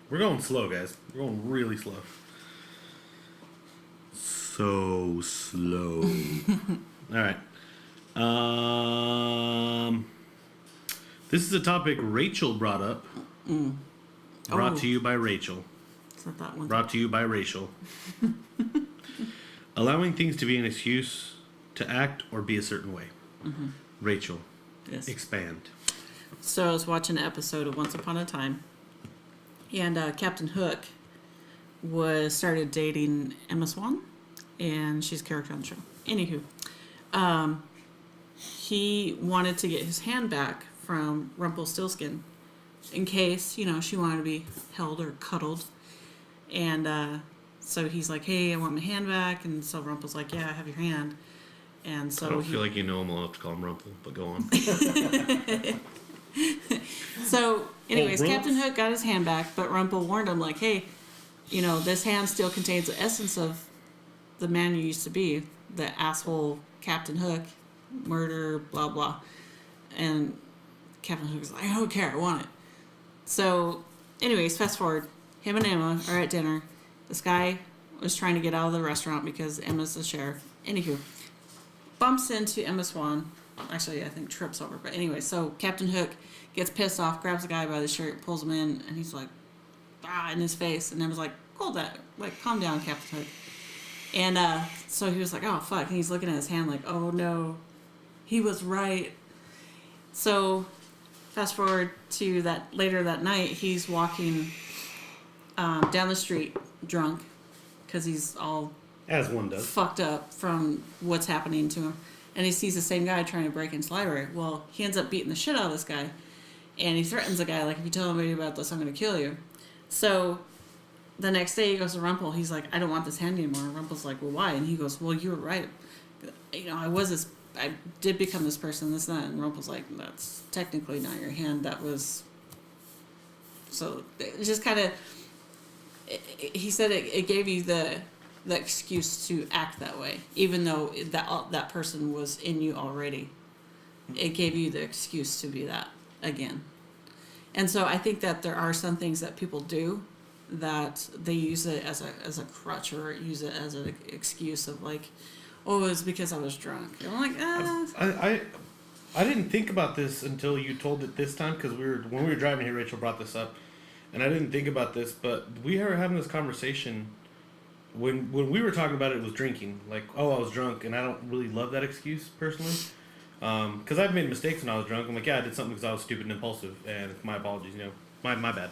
We're going slow, guys. We're going really slow. So slow. All right. This is a topic Rachel brought up. Brought to you by Rachel. Is that that one? Brought to you by Rachel. Allowing things to be an excuse to act or be a certain way. Rachel, Yes. expand. So I was watching an episode of Once Upon a Time, and Captain Hook started dating Emma Swan, and she's a character on the show. Anywho, he wanted to get his hand back from Rumpelstiltskin in case, she wanted to be held or cuddled. And so he's like, hey, I want my hand back. And so Rumple's like, yeah, I have your hand. And so I don't he, feel like you know him well enough to call him Rumple, but go on. so anyways, Rumps? Captain Hook got his hand back, but Rumple warned him like, hey, you know, this hand still contains the essence of the man you used to be, the asshole Captain Hook, murder, blah blah. And Captain Hook's like, I don't care, I want it. So, anyways, fast forward, him and Emma are at dinner. This guy was trying to get out of the restaurant because Emma's the sheriff. Anywho, bumps into Emma Swan. Actually, I think trips over. But anyway, so Captain Hook gets pissed off, grabs the guy by the shirt, pulls him in, and he's like, in his face. And Emma's like, hold that, like, calm down, Captain Hook. And so he was like, oh, fuck. And he's looking at his hand like, oh, no, he was right. So fast forward to that later that night, he's walking down the street drunk because he's all As one does. fucked up from what's happening to him. And he sees the same guy trying to break into the library. Well, he ends up beating the shit out of this guy. And he threatens the guy, like, if you tell anybody about this, I'm going to kill you. So the next day he goes to Rumple. He's like, I don't want this hand anymore. Rumple's like, well, why? And he goes, well, you were right. You know, I did become this person, this, that. And Rumple's like, that's technically not your hand. That was... So it just kind of... He said it gave you the excuse to act that way, even though that person was in you already. It gave you the excuse to be that again. And so I think that there are some things that people do that they use it as a crutch or use it as an excuse of like, oh, it's because I was drunk. And I'm like, I didn't think about this until you told it this time because when we were driving here, Rachel brought this up, and I didn't think about this, but we were having this conversation when we were talking about it was drinking. Like, oh, I was drunk, and I don't really love that excuse personally, because I've made mistakes when I was drunk. I'm like, yeah, I did something because I was stupid and impulsive, and my apologies, you know, my bad.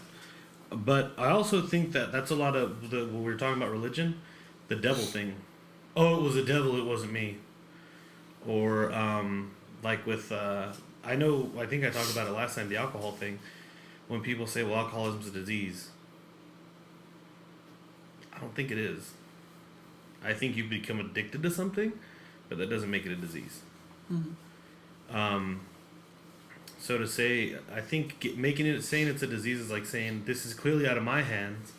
But I also think that that's a lot of when we were talking about religion, the devil thing. Oh, it was the devil, it wasn't me. Or like with I think I talked about it last time, the alcohol thing. When people say, well, alcoholism's a disease, I don't think it is. I think you become addicted to something, but that doesn't make it a disease. mm-hmm. So to say, I think saying it's a disease is like saying, this is clearly out of my hands.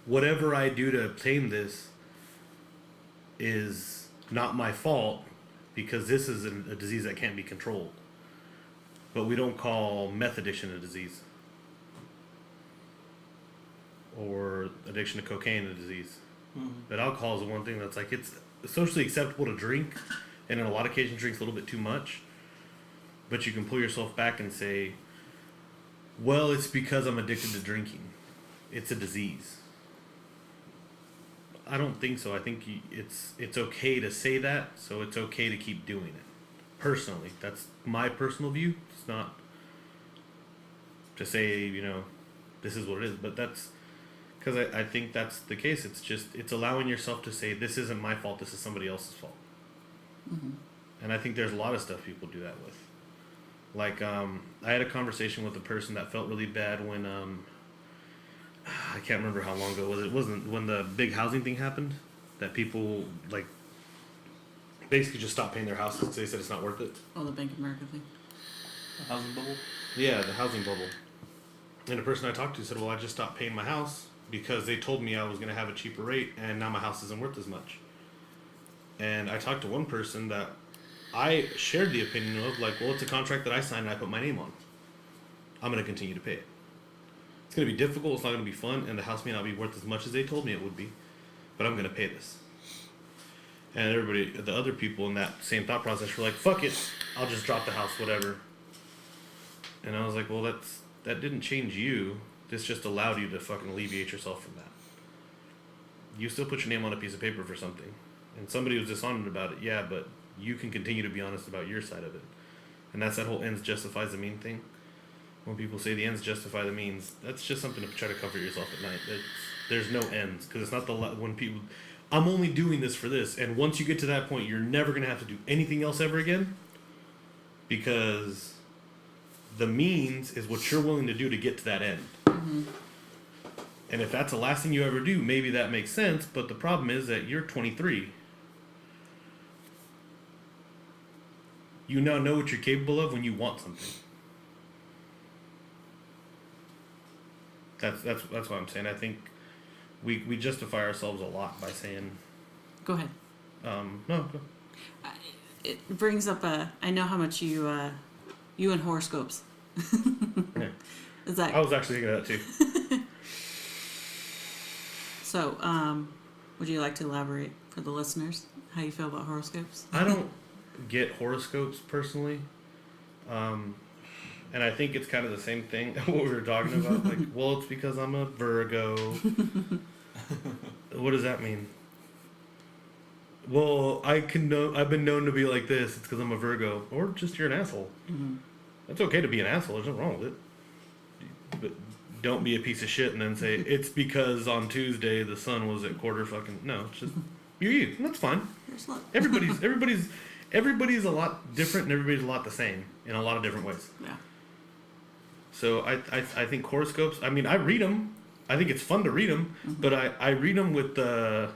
Whatever I do to obtain this is not my fault because this is a disease that can't be controlled. But we don't call meth addiction a disease. Or addiction to cocaine a disease. But alcohol is the one thing that's like, it's socially acceptable to drink, and in a lot of occasions drinks a little bit too much. But you can pull yourself back and say, well, it's because I'm addicted to drinking. It's a disease. I don't think so. I think it's okay to say that, so it's okay to keep doing it. Personally, that's my personal view. It's not to say, you know, this is what it is, but that's because I think that's the case. It's allowing yourself to say, this isn't my fault, this is somebody else's fault. Mm-hmm. And I think there's a lot of stuff people do that with. Like, I had a conversation with a person that felt really bad when, I can't remember how long ago it was. It wasn't when the big housing thing happened, that people, like, basically just stopped paying their houses because they said it's not worth it. Oh, the Bank of America thing. The housing bubble. Yeah, the housing bubble. And the person I talked to said, well, I just stopped paying my house because they told me I was going to have a cheaper rate, and now my house isn't worth as much. And I talked to one person that I shared the opinion of, like, well, it's a contract that I signed and I put my name on. I'm going to continue to pay it. It's going to be difficult, it's not going to be fun, and the house may not be worth as much as they told me it would be, but I'm going to pay this. And everybody, the other people in that same thought process were like, fuck it, I'll just drop the house, whatever. And I was like, well, that didn't change you. This just allowed you to fucking alleviate yourself from that. You still put your name on a piece of paper for something. And somebody was dishonest about it, yeah, but you can continue to be honest about your side of it. And that's that whole ends justifies the mean thing. When people say the ends justify the means, that's just something to try to comfort yourself at night. There's no ends, because it's not when people, I'm only doing this for this, and once you get to that point, you're never going to have to do anything else ever again, because the means is what you're willing to do to get to that end. Mm-hmm. And if that's the last thing you ever do, maybe that makes sense. But the problem is that you're 23. You now know what you're capable of when you want something. That's what I'm saying. I think we justify ourselves a lot by saying, Go ahead. no. Go. It brings up I know how much you and horoscopes. Yeah. Is that I was actually thinking of that too. so? Would you like to elaborate for the listeners how you feel about horoscopes? I don't get horoscopes personally. And I think it's kind of the same thing what we were talking about. Like, well, it's because I'm a Virgo. What does that mean? Well, I've been known to be like this. It's because I'm a Virgo, or just you're an asshole. Mm-hmm. It's okay to be an asshole. There's nothing wrong with it. But don't be a piece of shit and then say it's because on Tuesday the sun was at quarter fucking. No, it's just you're you. And that's fine. Here's luck. Everybody's a lot different and everybody's a lot the same in a lot of different ways. Yeah. So I think horoscopes. I mean, I read them. I think it's fun to read them, but I read them with I'm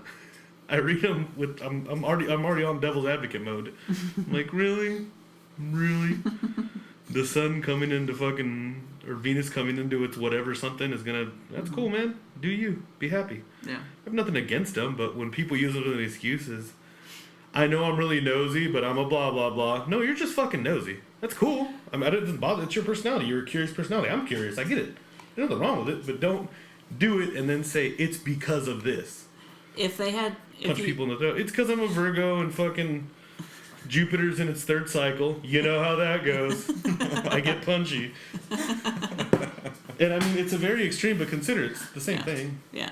already on devil's advocate mode. I'm like, really, the sun coming into fucking or Venus coming into its whatever something is gonna. That's cool, man. Do you be happy? Yeah. I have nothing against them, but when people use it as excuses, I know I'm really nosy, but I'm a blah blah blah. No, you're just fucking nosy. That's cool. I mean, it doesn't bother. It's your personality. You're a curious personality. I'm curious. I get it. There's nothing wrong with it, but don't do it and then say it's because of this. If they had Punch people in the throat. It's because I'm a Virgo and fucking Jupiter's in its third cycle. You know how that goes. I get punchy. And I mean, it's a very extreme, but consider it's the same thing. Yeah.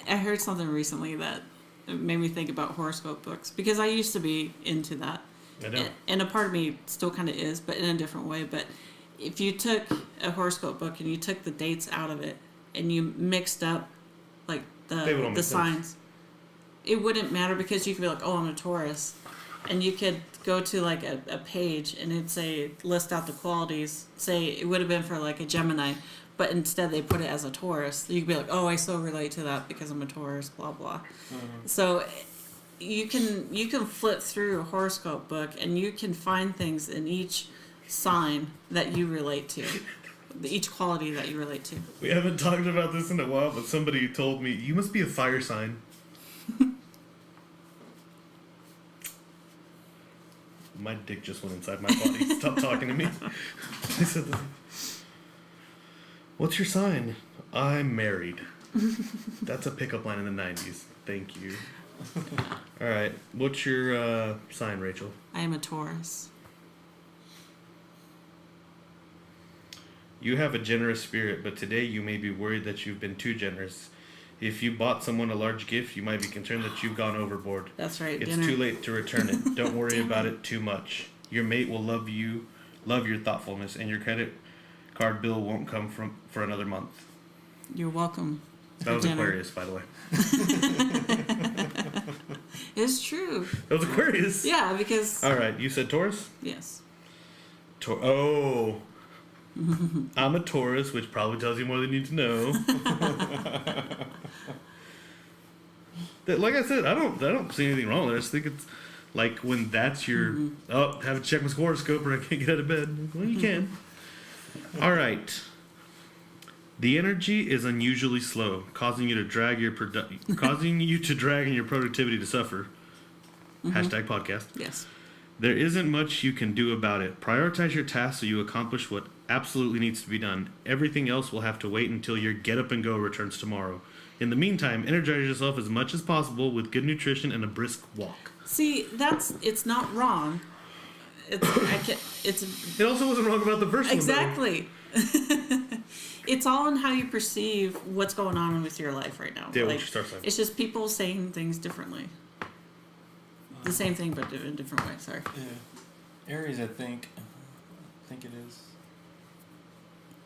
I heard something recently that made me think about horoscope books because I used to be into that. I know. And a part of me still kind of is, but in a different way. But if you took a horoscope book and you took the dates out of it and you mixed up like the signs, it wouldn't matter because you could be like, oh, I'm a Taurus. And you could go to like a page and it'd say, list out the qualities. Say it would have been for like a Gemini, but instead they put it as a Taurus. You could be like, oh, I so relate to that because I'm a Taurus, blah, blah. Mm-hmm. So you can flip through a horoscope book and you can find things in each sign that you relate to. Each quality that you relate to. We haven't talked about this in a while, but somebody told me, you must be a fire sign. My dick just went inside my body. Stop talking to me. I said, what's your sign? I'm married. That's a pickup line in the 90s. Thank you. All right. What's your sign, Rachel? I am a Taurus. You have a generous spirit, but today you may be worried that you've been too generous. If you bought someone a large gift, you might be concerned that you've gone overboard. That's right. It's dinner. too late to return it. Don't worry about it too much. Your mate will love your thoughtfulness, and your credit card bill won't come for another month. You're welcome. That was dinner. Aquarius, by the way. It's true. That was Aquarius. Yeah, because All right, you said Taurus? yes. Oh. I'm a Taurus, which probably tells you more than you need to know. That, like I said, I don't see anything wrong with it. I just think it's like when that's your have to check my horoscope or I can't get out of bed. Well, you can. All right. The energy is unusually slow, causing you to drag and your productivity to suffer. Hashtag podcast. Yes. There isn't much you can do about it. Prioritize your tasks so you accomplish what absolutely needs to be done. Everything else will have to wait until your get up and go returns tomorrow. In the meantime, energize yourself as much as possible with good nutrition and a brisk walk. See, it's not wrong. It also wasn't wrong about the first one. Exactly. It's all in how you perceive what's going on with your life right now. Yeah, we should start saying. It's just people saying things differently. The same thing, but in a different way. Sorry. Yeah. Aries, I think it is.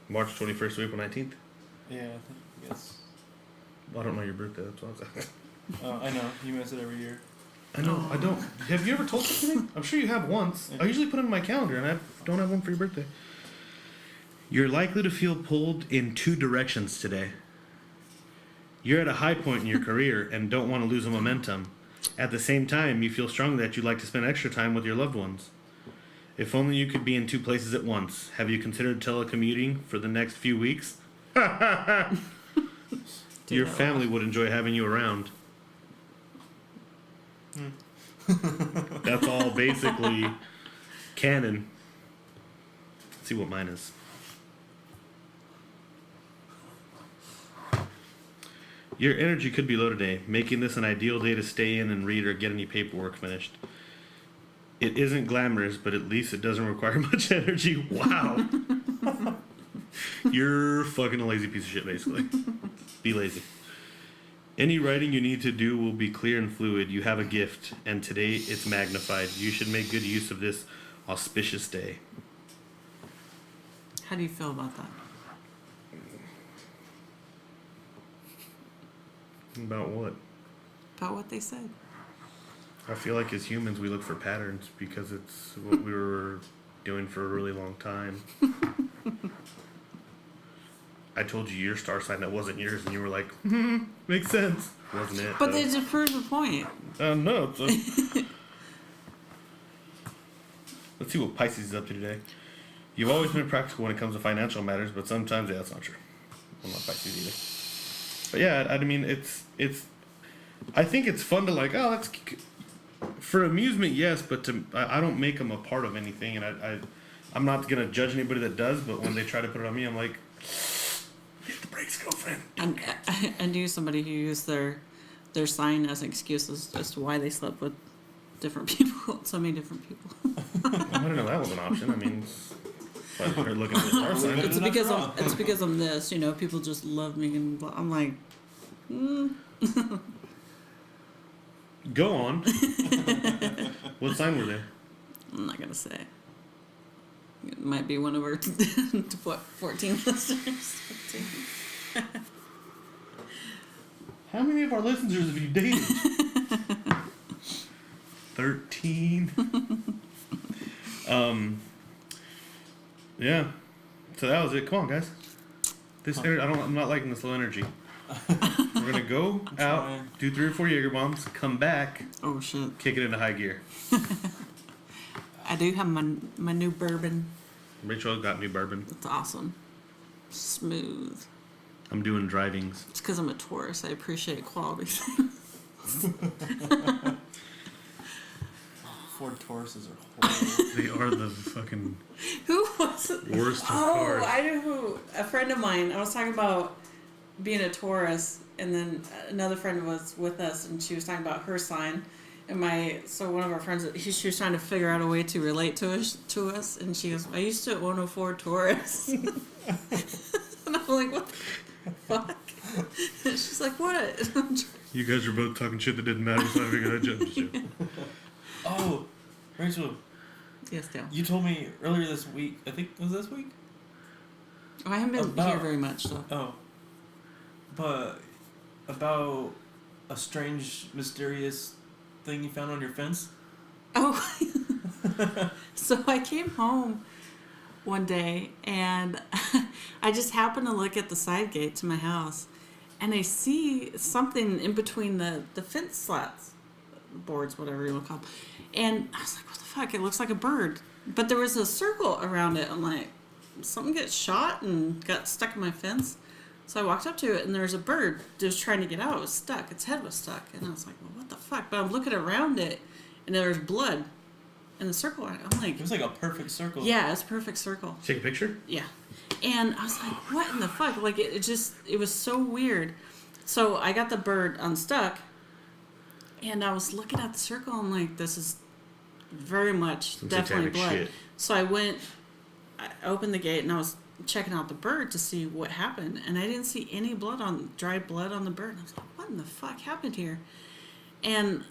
March 21st to April 19th? Yeah, I think, yes. I don't know your birthday, that's what I was asking. I know. You miss it every year. I know, I don't. Have you ever told me? I'm sure you have once. I usually put it in my calendar, and I don't have one for your birthday. You're likely to feel pulled in 2 directions today. You're at a high point in your career and don't want to lose the momentum. At the same time, you feel strongly that you'd like to spend extra time with your loved ones. If only you could be in 2 places at once. Have you considered telecommuting for the next few weeks? Your family would enjoy having you around. That's all basically canon. Let's see what mine is. Your energy could be low today, making this an ideal day to stay in and read or get any paperwork finished. It isn't glamorous, but at least it doesn't require much energy. Wow. You're fucking a lazy piece of shit, basically. Be lazy. Any writing you need to do will be clear and fluid. You have a gift, and today it's magnified. You should make good use of this auspicious day. How do you feel about that? About what? About what they said? I feel like as humans we look for patterns because it's what we were doing for a really long time. I told you your star sign that wasn't yours, and you were like, makes sense. Wasn't it? But they just proved the point. No. Let's see what Pisces is up to today. You've always been practical when it comes to financial matters, but sometimes, yeah, that's not true. I'm not Pisces either. But yeah, I mean, it's. I think it's fun to like, oh, let's. For amusement, yes, but I don't make them a part of anything, and I'm not gonna judge anybody that does. But when they try to put it on me, I'm like, hit the brakes, girlfriend. I knew somebody who used their sign as excuses as to why they slept with different people, so many different people. I didn't know that was an option. I mean, they're looking at the star sign. It's because I'm this, people just love me, and I'm like, Go on. What sign were they? I'm not gonna say. It might be one of our 14 listeners. How many of our listeners have you dated? 13. Yeah. So that was it. Come on, guys. I'm not liking this low energy. We're gonna go out, trying. do 3 or 4 Jaeger bombs, come back, Oh shit! kick it into high gear. I do have my new bourbon. Rachel got new bourbon. It's awesome, smooth. I'm doing drivings. It's because I'm a Taurus. I appreciate quality things. Ford Tauruses are horrible. They are the fucking Who was it? worst of Oh, cars. I know who. A friend of mine. I was talking about being a Taurus, and then another friend was with us, and she was talking about her sign. And one of our friends, she was trying to figure out a way to relate to us, and she goes, "I used to own a Ford Taurus," and I'm like, "What the fuck?" And she's like, "What?" You guys are both talking shit that didn't matter, so I figured I'd jump you. Oh, Rachel, Yes, Dale. you told me earlier this week, I think, was this week? Oh, I haven't been About- here very much, so. Oh. But about a strange, mysterious thing you found on your fence? Oh, so I came home one day and I just happened to look at the side gate to my house, and I see something in between the fence slats, boards, whatever you want to call them. And I was like, what the fuck? It looks like a bird. But there was a circle around it. I'm like, something gets shot and got stuck in my fence. So I walked up to it, and there was a bird just trying to get out. It was stuck. Its head was stuck. And I was like, well, what the fuck? But I'm looking around it, and there was blood in the circle. I'm like, It was like a perfect circle. yeah, it's a perfect circle. Take a picture? Yeah. And I was like, what in the fuck? Like, it was so weird. So I got the bird unstuck, and I was looking at the circle, and I'm like, this is very much Some definitely satanic blood. shit. So I opened the gate, and I was checking out the bird to see what happened, and I didn't see any dried blood on the bird. And I was like, what in the fuck happened here? And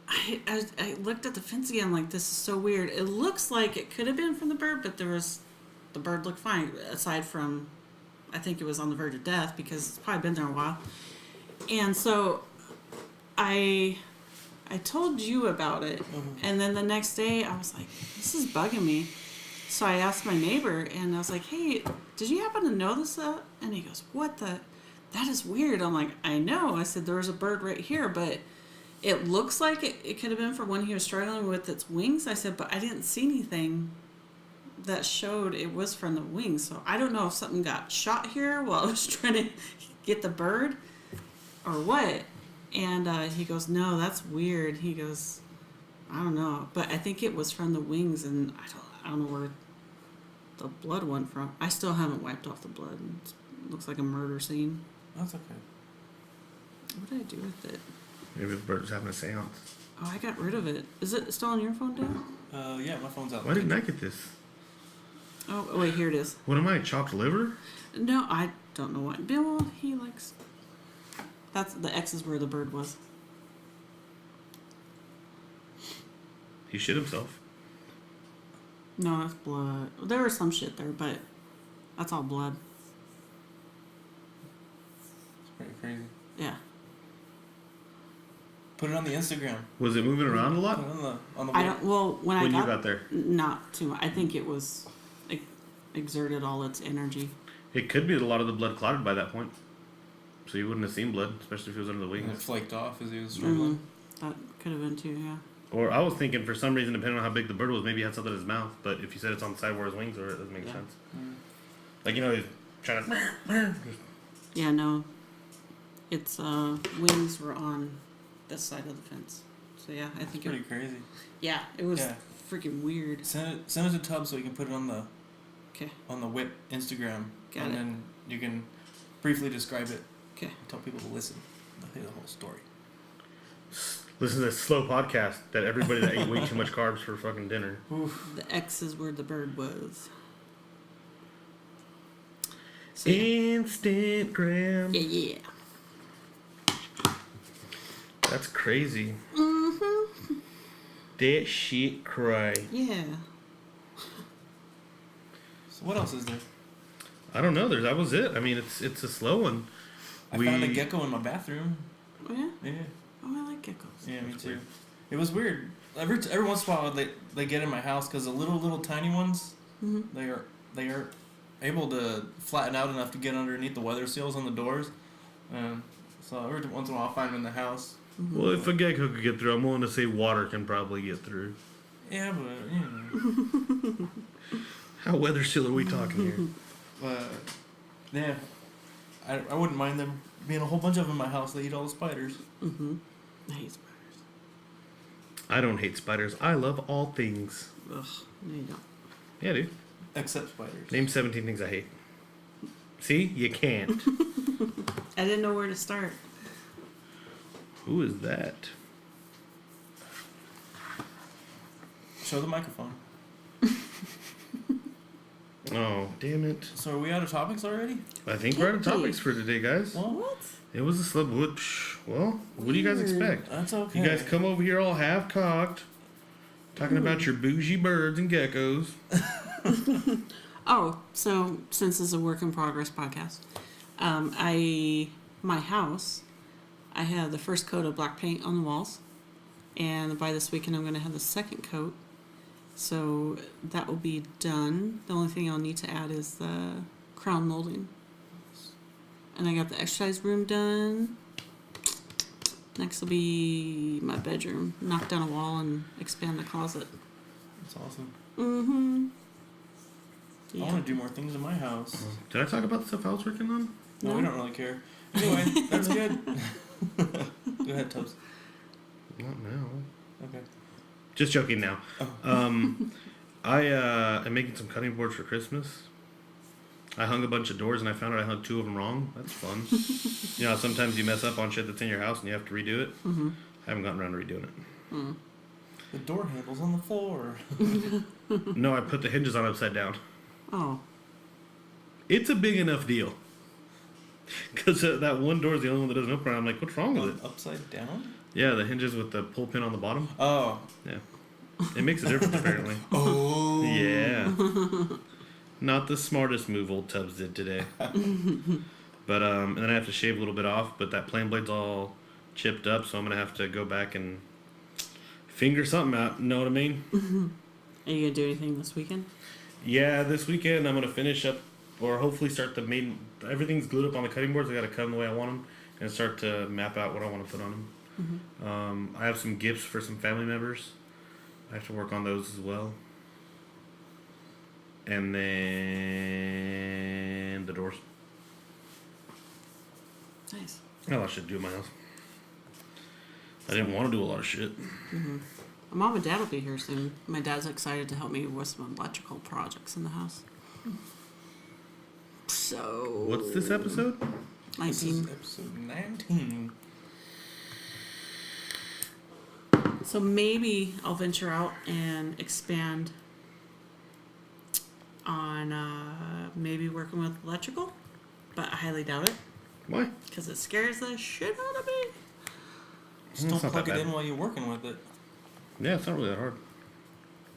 I looked at the fence again, like, this is so weird. It looks like it could have been from the bird, but the bird looked fine, aside from, I think it was on the verge of death, because it's probably been there a while. And so I told you about it, and then the next day I was like, this is bugging me. So I asked my neighbor, and I was like, "Hey, did you happen to notice that?" And he goes, "What the? That is weird." I'm like, "I know." I said, "There's a bird right here, but it looks like it could have been for when he was struggling with its wings." I said, "But I didn't see anything that showed it was from the wings. So I don't know if something got shot here while I was trying to get the bird or what." And he goes, "No, that's weird." He goes, "I don't know, but I think it was from the wings, and I don't know where the blood went from. I still haven't wiped off the blood. It looks like a murder scene." That's okay. What did I do with it? Maybe the bird's having a seance. Oh, I got rid of it. Is it still on your phone, Dad? Yeah, my phone's out. Why didn't I get this? Oh, wait, here it is. What am I, chopped liver? No, I don't know what. Bill, he likes. That's the X is where the bird was. He shit himself. No, that's blood. There was some shit there, but that's all blood. It's pretty crazy. Yeah. Put it on the Instagram. Was it moving around a Put lot it on the I don't. Well, when when I you got there? not too much. I think it was exerted all its energy. It could be that a lot of the blood clotted by that point. So you wouldn't have seen blood, especially if it was under the And it wings. flaked off as he was struggling. That could have been too. Yeah. Or I was thinking for some reason, depending on how big the bird was, maybe he had something in his mouth. But if you said it's on the side where his wings are, it doesn't make Yeah. sense. Mm. Like, you know, he's trying to... Yeah. No. Its wings were on this side of the fence. So yeah, I It's think pretty it. crazy. Yeah, it was Yeah. freaking weird. Send it to Tubbs so we can put it on the Okay. Whip Instagram, Got and it. then you can briefly describe it. Okay. Tell people to listen. They'll hear the whole story. Listen to this slow podcast that everybody that ate way too much carbs for fucking dinner. The X is where the bird was. So, Instagram. yeah. That's crazy. Mm-hmm. That shit cry. Yeah. So what else is there? I don't know. That was it. I mean, it's a slow one. I found a gecko in my bathroom. Oh yeah. Yeah. Oh, I like geckos. Yeah, me That's too. weird. It was weird. Every once in a while they get in my house because the little tiny ones Mm-hmm. they are able to flatten out enough to get underneath the weather seals on the doors. So every once in a while I find them in the house. Mm-hmm. Well, if a gecko could get through, I'm willing to say water can probably get through. Yeah, but you know. How weather seal are we talking here? Yeah, I wouldn't mind them being a whole bunch of them in my house. They eat all the spiders. Mm-hmm. I hate spiders. I don't hate spiders. I love all things. Ugh. No, you don't. Yeah, dude. Except spiders. Name 17 things I hate. See? You can't. I didn't know where to start. Who is that? Show the microphone. Oh, damn it. So are we out of topics already? I think we're out of topics for today, guys. Well, What? It was a slow... Well, what do you guys Weird. expect? that's okay. You guys come over here all half-cocked, talking about your bougie birds and geckos. Oh, so since this is a work in progress podcast, my house, I had the first coat of black paint on the walls, and by this weekend I'm going to have the second coat. So that will be done. The only thing I'll need to add is the crown molding. And I got the exercise room done. Next will be my bedroom. Knock down a wall and expand the closet. That's awesome. Mm-hmm. I want to do more things in my house. Did I talk about the stuff I was working on? No, we don't really care. Anyway, that's good. Go ahead, Tubbs. Not now. Okay. Just joking now. Oh. I am making some cutting boards for Christmas. I hung a bunch of doors and I found out I hung 2 of them wrong. That's fun. You know, sometimes you mess up on shit that's in your house and you have to redo it. Mm-hmm. I haven't gotten around to redoing it. Mm. The door handle's on the floor. No, I put the hinges on upside down. Oh. It's a big enough deal. Because that one door is the only one that doesn't open. I'm like, what's wrong with it? Upside down? Yeah, the hinges with the pull pin on the bottom. Oh. Yeah. It makes a difference, apparently. Oh. Yeah. Not the smartest move old Tubbs did today. But, and then I have to shave a little bit off, but that plane blade's all chipped up, so I'm going to have to go back and finger something out. Know what I mean? Are you gonna do anything this weekend? Yeah, this weekend I'm gonna finish up, or hopefully start the main. Everything's glued up on the cutting boards. I gotta cut them the way I want them, and start to map out what I want to put on them. I have some gifts for some family members. I have to work on those as well. And then the doors. Nice. I got a lot of shit to do in my house. I didn't want to do a lot of shit. My mom and dad will be here soon. My dad's excited to help me with some electrical projects in the house. So. What's this episode? This 19. is episode 19. So maybe I'll venture out and expand on maybe working with electrical, but I highly doubt it Why? because it scares the shit out of me. Just It's don't not plug that it bad. in while you're working with it. Yeah, it's not really that hard.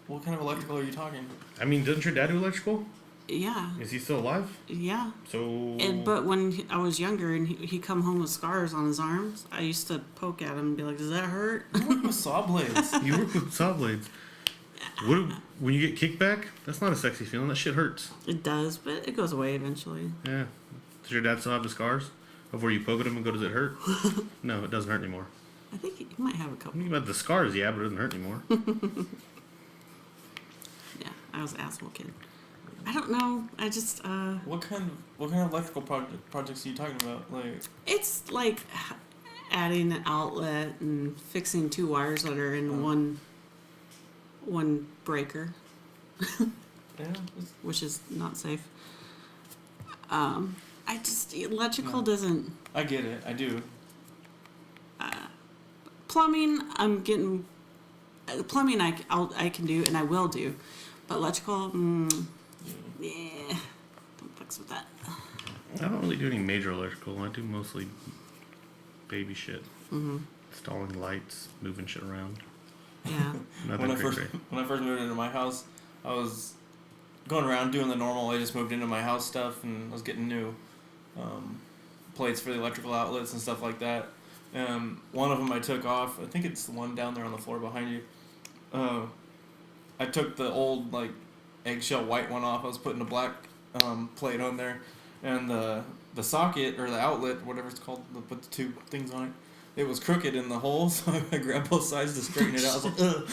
What kind of electrical are you talking? I mean, doesn't your dad do electrical? Yeah, Is he still alive? yeah. So. But when I was younger and he come home with scars on his arms, I used to poke at him and be like, "Does that hurt?" You work with saw blades. You work with saw blades. When you get kickback, that's not a sexy feeling. That shit hurts. It does, but it goes away eventually. Yeah. Does your dad still have the scars of where you poke at him and go, "Does it hurt?" No, it doesn't hurt anymore. I think he might have a couple. I mean, about the scars, yeah, but it doesn't hurt anymore. Yeah, I was an asshole kid. I don't know. I just What kind of electrical projects are you talking about? Like, it's like adding an outlet and fixing two wires that are in one breaker, yeah, it's- which is not safe. I just electrical doesn't. I get it. I do. Plumbing, I'm getting. Plumbing, I can do and I will do, but electrical, yeah, don't fucks with that. I don't really do any major electrical. I do mostly baby shit. Mm-hmm. Installing lights, moving shit around. Yeah. Nothing crazy. When I first moved into my house, I was going around doing the normal. I just moved into my house stuff and I was getting new plates for the electrical outlets and stuff like that. One of them I took off. I think it's the one down there on the floor behind you. I took the old like eggshell white one off. I was putting a black plate on there, and the socket or the outlet, whatever it's called, put the two things on it. It was crooked in the hole, so I grabbed both sides to straighten it out. I was like, ugh.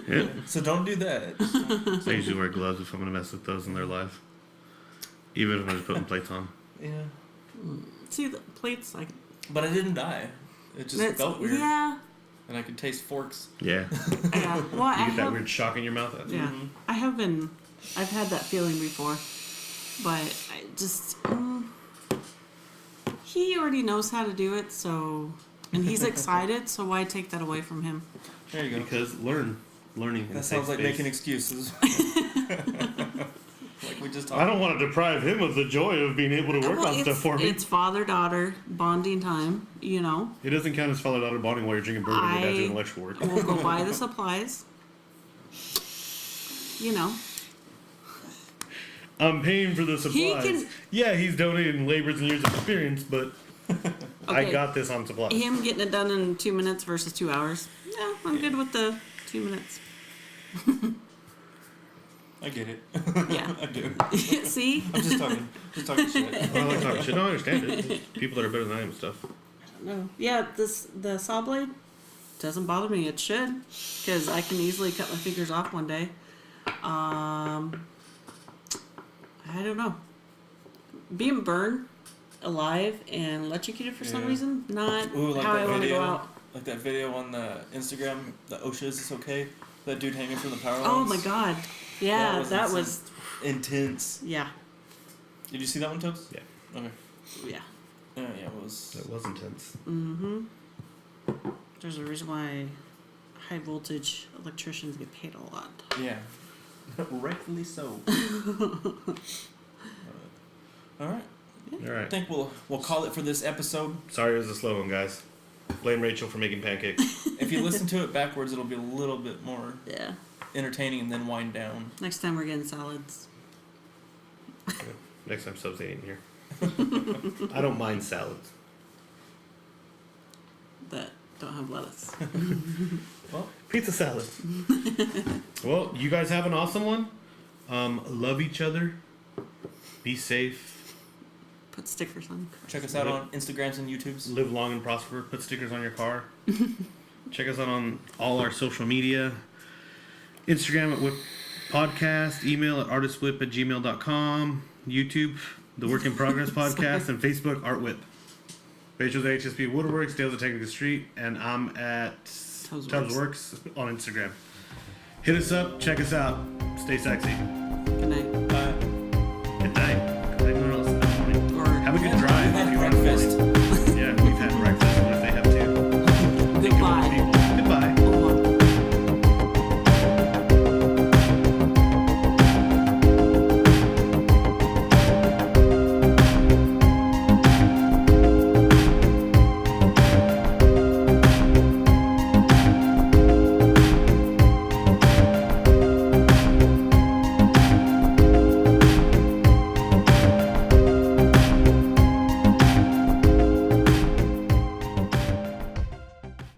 Yeah. So don't do that. I usually wear gloves if I'm gonna mess with those in their life. Even if I'm just putting plates on. Yeah. See the plates like. But I didn't die. It just felt weird. Yeah. And I could taste forks. Yeah. Yeah. Well, I You get that have. weird shock in your mouth. Yeah. Mhm. I have been. I've had that feeling before, but I just. He already knows how to do it, so. And he's excited, so why take that away from him? There you go. Because learning. That sounds like making excuses. Like we just talked. I don't want to deprive him of the joy of being able to work Well, on stuff for me. It's father-daughter bonding time, you know. It doesn't count as father-daughter bonding while you're drinking bourbon and your dad's doing electrical work. We'll go buy the supplies. You know. I'm paying for the supplies. can- Yeah, he's donating labors and years of experience, but I Okay. got this on supplies. Him getting it done in 2 minutes versus 2 hours. Yeah, I'm good with the 2 minutes. I get it. Yeah. I do. See? I'm just talking shit. Well, I like talking shit. No, I understand it. People that are better than I am and stuff. No. Yeah, the saw blade doesn't bother me. It should, because I can easily cut my fingers off one day. I don't know. Being burned alive and electrocuted for some Yeah. reason, not Ooh, like how that I want to video. go out. Like that video on the Instagram, the OSHA is this okay? That dude hanging from the power lines. Oh my god. Yeah, that insane. was Intense. yeah. Did you see that one, Toast? Yeah. Okay. Yeah. Yeah, it was. That was intense. Mm-hmm. There's a reason why high voltage electricians get paid a lot. Yeah. Rightfully so. All right. All I right. think we'll call it for this episode. Sorry it was a slow one, guys. Blame Rachel for making pancakes. If you listen to it backwards, it'll be a little bit more Yeah. entertaining and then wind down. Next time we're getting salads. Next time subs ain't here. I don't mind salads. But Don't have lettuce. Pizza salad. Well, you guys have an awesome one. Love each other. Be safe. Put stickers on. Check us out on Instagrams and YouTubes. Live long and prosper. Put stickers on your car. Check us out on all our social media. Instagram at Whip Podcast. Email at artistwhip@gmail.com. YouTube, The Work in Progress Podcast. And Facebook, Art Whip. Rachel's at HSP Woodworks. Dale's at Technica Street. And I'm at Tubbs Works on Instagram. Hit us up. Check us out. Stay sexy. Good night.